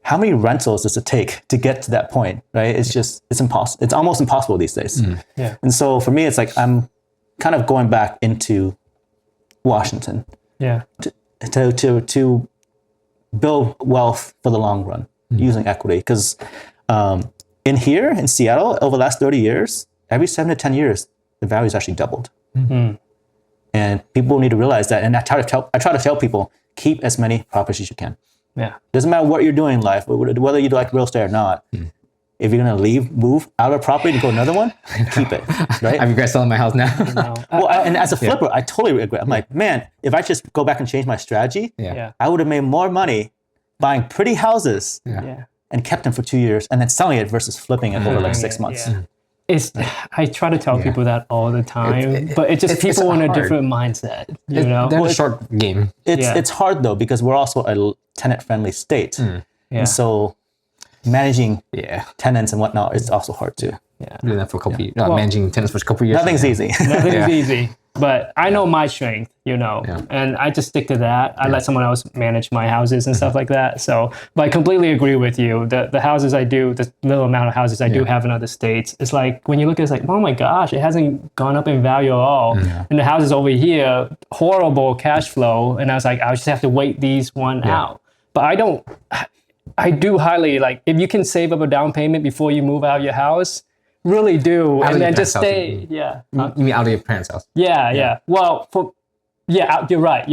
How many rentals does it take to get to that point, right? It's impossible. It's almost impossible these days. And so for me, it's like I'm kind of going back into Washington to build wealth for the long run using equity. Because in Seattle, over the last 30 years, every 7 to 10 years, the value's actually doubled. And people need to realize that. And I try to tell people, keep as many properties as you can. Doesn't matter what you're doing in life, whether you like real estate or not. If you're gonna move out of a property to go another one, keep it. Right? I regret selling my house now. Well, and as a flipper, I totally regret. I'm like, man, if I just go back and change my strategy, I would have made more money buying pretty houses and kept them for 2 years and then selling it versus flipping it over like 6 months. I try to tell people that all the time, but it's just people in a different mindset. They're a short game. It's hard though because we're also a tenant-friendly state, and so managing tenants and whatnot is also hard too. Doing that for a couple years, managing tenants for a couple years. Nothing's easy. Nothing's easy. But I know my strength, and I just stick to that. I let someone else manage my houses and stuff like that. So, but I completely agree with you. The houses I do, the little amount of houses I do have in other states, it's like when you look at it, it's like, oh my gosh, it hasn't gone up in value at all. And the houses over here, horrible cash flow. And I was like, I just have to wait these one out. But I do highly, like, if you can save up a down payment before you move out of your house, really do, and then just stay. You mean out of your parents' house? Well, you're right.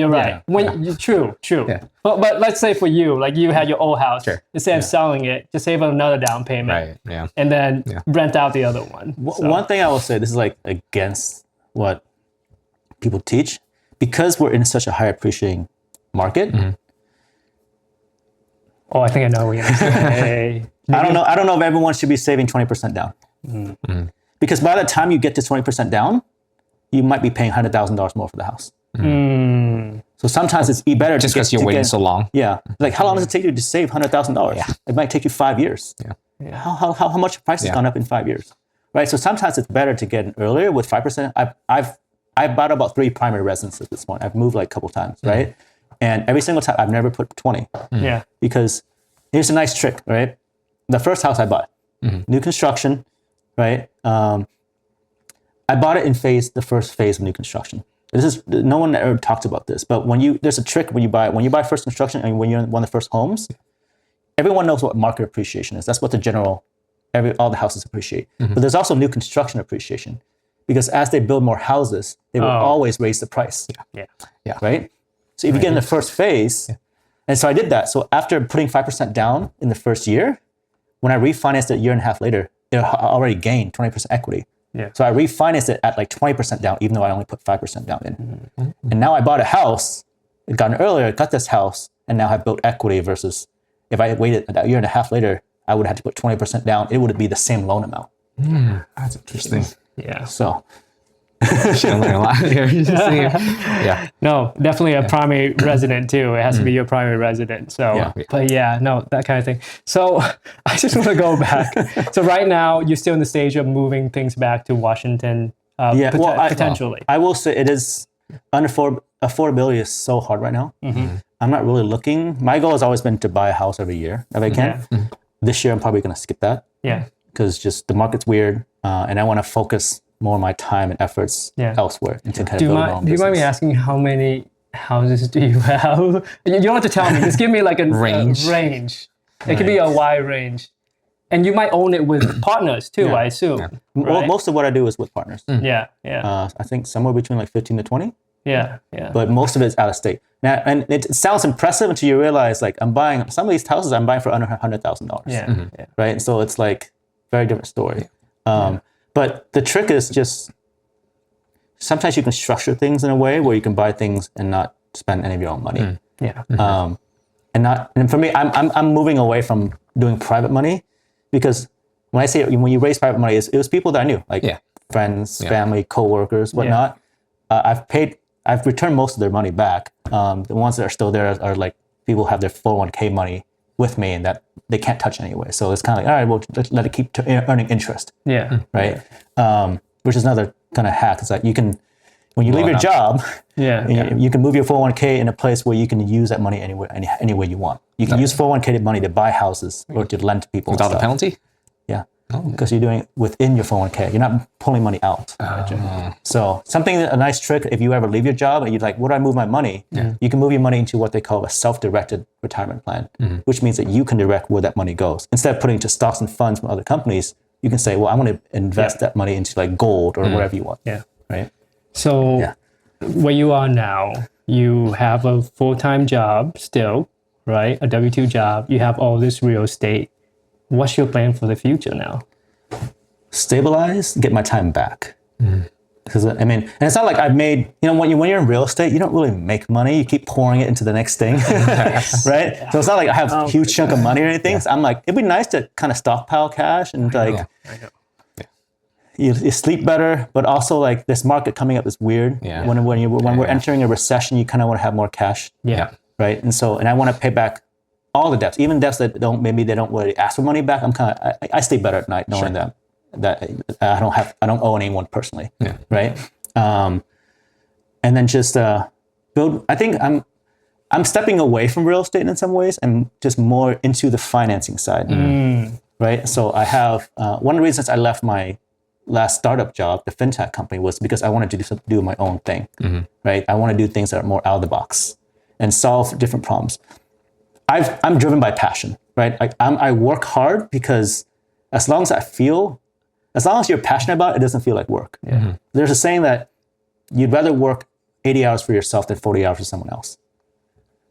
True. But let's say for you, like you had your old house, instead of selling it, just save up another down payment, and then rent out the other one. One thing I will say, this is like against what people teach, because we're in such a high appreciating market. Oh, I think I know what you're gonna say. I don't know if everyone should be saving 20% down. Because by the time you get to 20% down, you might be paying $100,000 more for the house. So sometimes it's better just because you're waiting so long. Like how long does it take you to save $100,000? It might take you 5 years. How much price has gone up in 5 years? Right. So sometimes it's better to get in earlier with 5%. I've bought about 3 primary residences at this point. I've moved like a couple times, right? And every single time I've never put 20. Because here's a nice trick, right? The first house I bought, new construction, right? I bought it in the first phase of new construction. No one ever talks about this, but there's a trick when you buy first construction and when you're in one of the first homes, everyone knows what market appreciation is. That's what all the houses appreciate. But there's also new construction appreciation because as they build more houses, they will always raise the price. Right? So if you get in the first phase, and so I did that. So after putting 5% down in the first year, when I refinanced it a year and a half later, it already gained 20% equity. So I refinanced it at like 20% down, even though I only put 5% down in. And now I bought a house, got this house, and now have built equity versus if I had waited a year and a half later, I would have had to put 20% down. It would be the same loan amount. That's interesting. So Should learn a lot here. No, definitely a primary resident too. It has to be your primary resident. So, but that kind of thing. So I just want to go back. So right now you're still in the stage of moving things back to Washington Yeah, well, potentially. I will say it is affordability is so hard right now. I'm not really looking. My goal has always been to buy a house every year if I can. This year, I'm probably going to skip that. Yeah. Because just the market's weird, and I want to focus more of my time and efforts elsewhere into kind of building my own Do you mind me business. asking how many houses do you have? You don't have to tell me. Just give me like a Range. range. It could be a wide range. And you might own it with partners too, I assume. Well, most of what I do is with partners. Yeah. I think somewhere between like 15 to 20. Yeah. But most of it's out of state. Now, and it sounds impressive until you realize, like, I'm buying some of these houses. I'm buying for under $100,000. Yeah. Right. So it's like very different story. But the trick is just sometimes you can structure things in a way where you can buy things and not spend any of your own money. And for me, I'm moving away from doing private money, because when I say when you raise private money, it was people that I knew, like friends, family, coworkers, whatnot. I've returned most of their money back. The ones that are still there are like people who have their 401k money with me and that they can't touch anyway. So it's kind of like, all right, well, let it keep earning interest. Right. Which is another kind of hack. It's like you can, when you leave your job, you can move your 401k in a place where you can use that money any way you want. You can use 401k money to buy houses or to lend to people. Without a penalty? Yeah. Because you're doing it within your 401k. You're not pulling money out. So a nice trick, if you ever leave your job and you're like, where do I move my money? You can move your money into what they call a self-directed retirement plan, which means that you can direct where that money goes. Instead of putting it to stocks and funds from other companies, you can say, well, I want to invest that money into like gold or whatever you want. Right. So where you are now, you have a full-time job still, right? A W-2 job. You have all this real estate. What's your plan for the future now? Stabilize, get my time back. Because I mean, and it's not like I've made, when you're in real estate, you don't really make money. You keep pouring it into the next thing, right? So it's not like I have a huge chunk of money or anything. So I'm like, it'd be nice to kind of stockpile cash and you sleep better, but also like this market coming up is weird. When we're entering a recession, you kind of want to have more cash. Right. And I want to pay back all the debts, even debts that don't really ask for money back. I sleep better at night knowing that I don't owe anyone personally. Right. And then just build. I think I'm stepping away from real estate in some ways and just more into the financing side. Right. So I have one of the reasons I left my last startup job, the fintech company, was because I wanted to do my own thing. Right. I want to do things that are more out of the box and solve different problems. I'm driven by passion, right? I work hard because as long as you're passionate about it, it doesn't feel like work. There's a saying that you'd rather work 80 hours for yourself than 40 hours for someone else.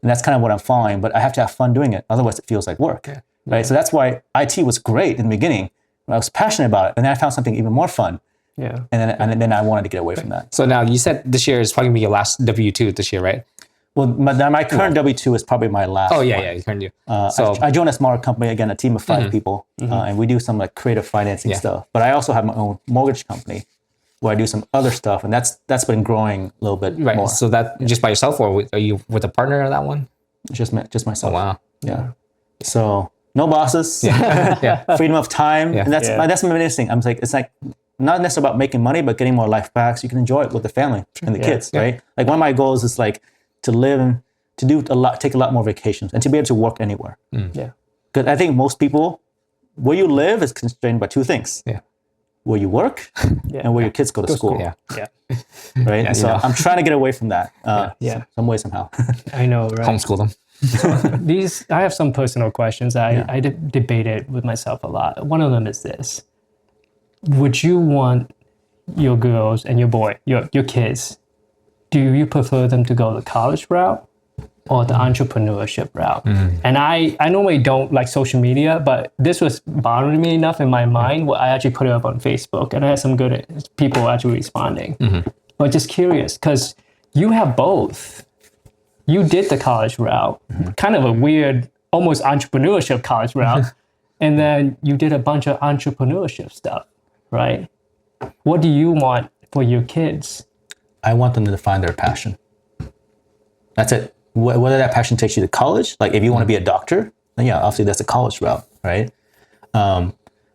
And that's kind of what I'm following, but I have to have fun doing it. Otherwise it feels like work, right? So that's why IT was great in the beginning when I was passionate about it. And then I found something even more fun. And then I wanted to get away from that. So now you said this year is probably going to be your last W-2 this year, right? Well, my current W-2 is probably my last. Oh, yeah, you currently do. So I joined a smaller company, again, a team of 5 people, and we do some like creative financing stuff. But I also have my own mortgage company where I do some other stuff, and that's been growing a little bit more. So that just by yourself, or are you with a partner on that one? Just myself. Oh, wow. Yeah. So no bosses. Freedom of time, and that's my main thing. I'm like, it's like not necessarily about making money, but getting more life back so you can enjoy it with the family and the kids, right? Like one of my goals is like to live and to do take a lot more vacations and to be able to work anywhere. Because I think most people, where you live is constrained by 2 things. Where you work and where your kids go to school. Right? And so I'm trying to get away from that some way, somehow. I know, right? Homeschool them. I have some personal questions. I debated with myself a lot. One of them is this. Would you want your girls and your kids, do you prefer them to go the college route or the entrepreneurship route? And I normally don't like social media, but this was bothering me enough in my mind where I actually put it up on Facebook and I had some good people actually responding. But just curious, because you have both. You did the college route, kind of a weird, almost entrepreneurship college route, and then you did a bunch of entrepreneurship stuff, right? What do you want for your kids? I want them to find their passion. That's it. Whether that passion takes you to college, like if you want to be a doctor, then obviously that's a college route, right?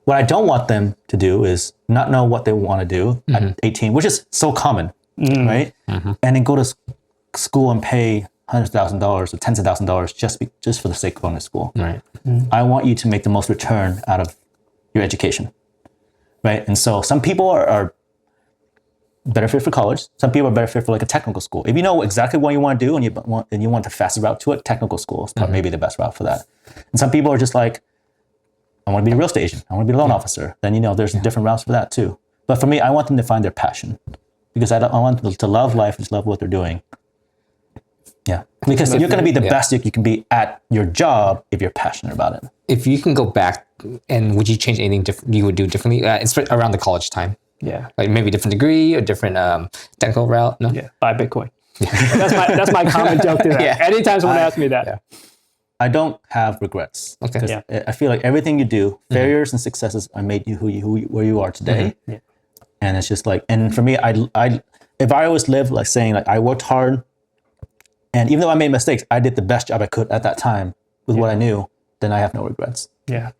what I don't want them to do is not know what they want to do at 18, which is so common, right? And then go to school and pay $100,000 or tens of thousands of dollars just for the sake of going to school. Right. I want you to make the most return out of your education, right? And so some people are better fit for college. Some people are better fit for like a technical school. If you know exactly what you want to do and you want the fastest route to it, technical school is maybe the best route for that. And some people are just like, I want to be a real estate agent. I want to be a loan officer. Then, there's different routes for that too. But for me, I want them to find their passion because I want them to love life and just love what they're doing. Yeah. Because you're going to be the best you can be at your job if you're passionate about it. If you can go back, and would you change anything you would do differently? It's around the college time. Yeah. Like maybe a different degree or different technical route? No? Yeah. Buy Bitcoin. That's my common joke to that. Yeah. Anytime someone asks me that. Yeah. I don't have regrets. Okay. Yeah. I feel like everything you do, failures and successes, are made you where you are today. Yeah. And it's just like, and for me, if I always live like saying like I worked hard, and even though I made mistakes, I did the best job I could at that time with what I knew, then I have no regrets. Yeah.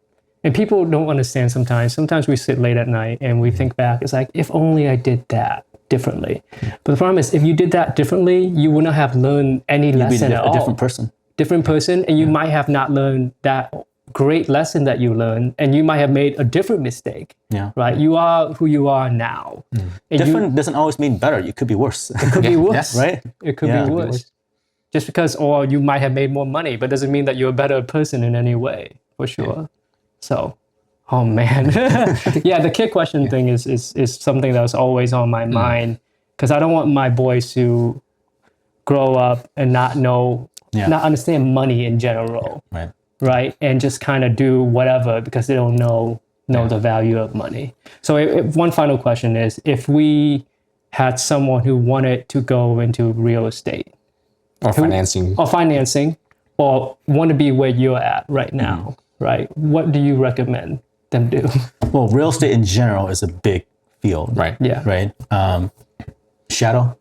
And people don't understand sometimes. Sometimes we sit late at night and we think back. It's like, if only I did that differently. But the problem is, if you did that differently, you would not have learned any lesson at all. A different person. Different person. And you might have not learned that great lesson that you learned. And you might have made a different mistake. Yeah. Right? You are who you are now. And Different doesn't always mean better. You could be worse. It could be worse. Right? It could be worse. Just because, or you might have made more money, but doesn't mean that you're a better person in any way, for sure. So, oh man. Yeah, the kid question thing is something that was always on my mind, because I don't want my boys to grow up and not understand money in general. Right? And just kind of do whatever because they don't know the value of money. So one final question is, if we had someone who wanted to go into real estate, or financing, or want to be where you're at right now, right? What do you recommend them do? Well, real estate in general is a big field. Right. Yeah. Right. Shadow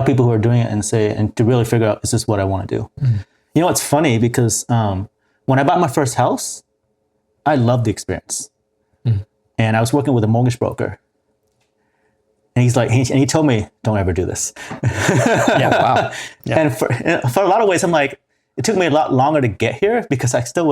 people who are doing it and to really figure out, is this what I want to do? You know, it's funny because when I bought my first house, I loved the experience. And I was working with a mortgage broker. And he's like, and he told me, don't ever do this. Yeah, wow. Yeah. And for a lot of ways, I'm like, it took me a lot longer to get here because that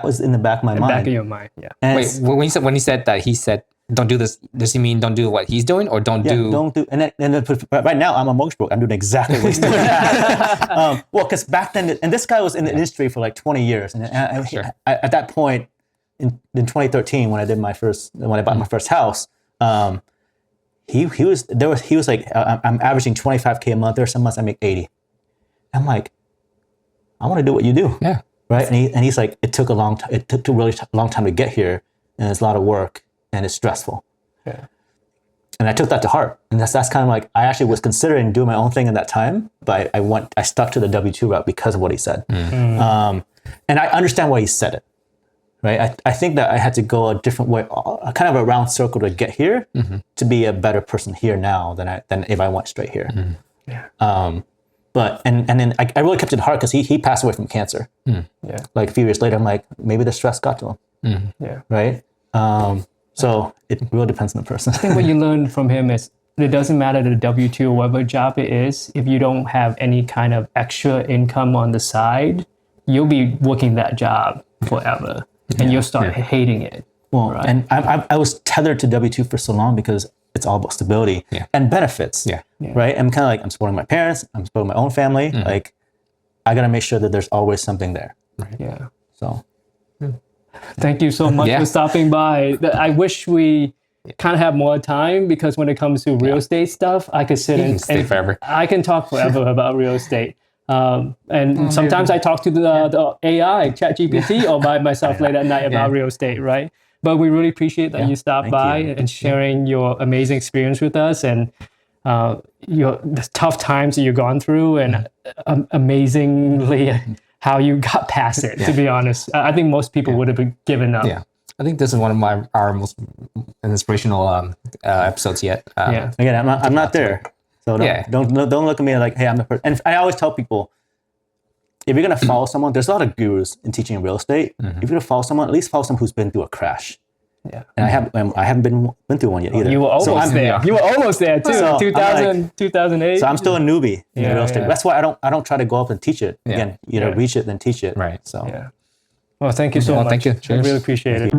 was in the back of my mind. Back of your mind, yeah. And wait, when he said that, he said, don't do this, does he mean don't do what he's doing, or don't do... And then right now, I'm a mortgage broker. I'm doing exactly what he's doing. Well, because back then, and this guy was in the industry for like 20 years. And at that point, in 2013, when I bought my first house, he was like, I'm averaging 25K a month. There are some months I make 80. I'm like, I want to do what you do. Yeah. Right. And he's like, it took a really long time to get here, and it's a lot of work and it's stressful. Yeah. And I took that to heart. And that's kind of like, I actually was considering doing my own thing at that time, but I stuck to the W-2 route because of what he said. And I understand why he said it. Right. I think that I had to go a different way, kind of a round circle to get here, to be a better person here now than if I went straight here. Yeah. But then I really kept it hard because he passed away from cancer. Yeah. Like a few years later, I'm like, maybe the stress got to him. Yeah. Right. So it really depends on the person. I think what you learned from him is it doesn't matter the W-2 or whatever job it is. If you don't have any kind of extra income on the side, you'll be working that job forever. And you'll start hating it. Well, right? And I was tethered to W-2 for so long because it's all about stability and benefits. Right. I'm kind of like, I'm supporting my parents. I'm supporting my own family. Like, I got to make sure that there's always something there. Right. Yeah. So. Thank you so much for stopping by. I wish we kind of have more time, because when it comes to real estate stuff, I could sit and forever. I can talk forever about real estate. And sometimes I talk to the AI, ChatGPT, or by myself late at night about real estate, right? But we really appreciate that you stopped by and sharing your amazing experience with us, and the tough times that you've gone through, and amazingly how you got past it, to be honest. I think most people would have given up. Yeah. I think this is one of our most inspirational episodes yet. Again, I'm not there. So don't look at me like, hey, I'm the person. And I always tell people, if you're going to follow someone, there's a lot of gurus in teaching real estate. If you're going to follow someone, at least follow someone who's been through a crash. Yeah. And I haven't been through one yet either. You were almost I'm, there. You were almost there too. So, 2008. So I'm still a newbie in real estate. yeah. That's why I don't try to go up and teach it. Again, reach it then teach it. Right. So Yeah. Well, thank you so much. Thank you. I Cheers. really appreciate it.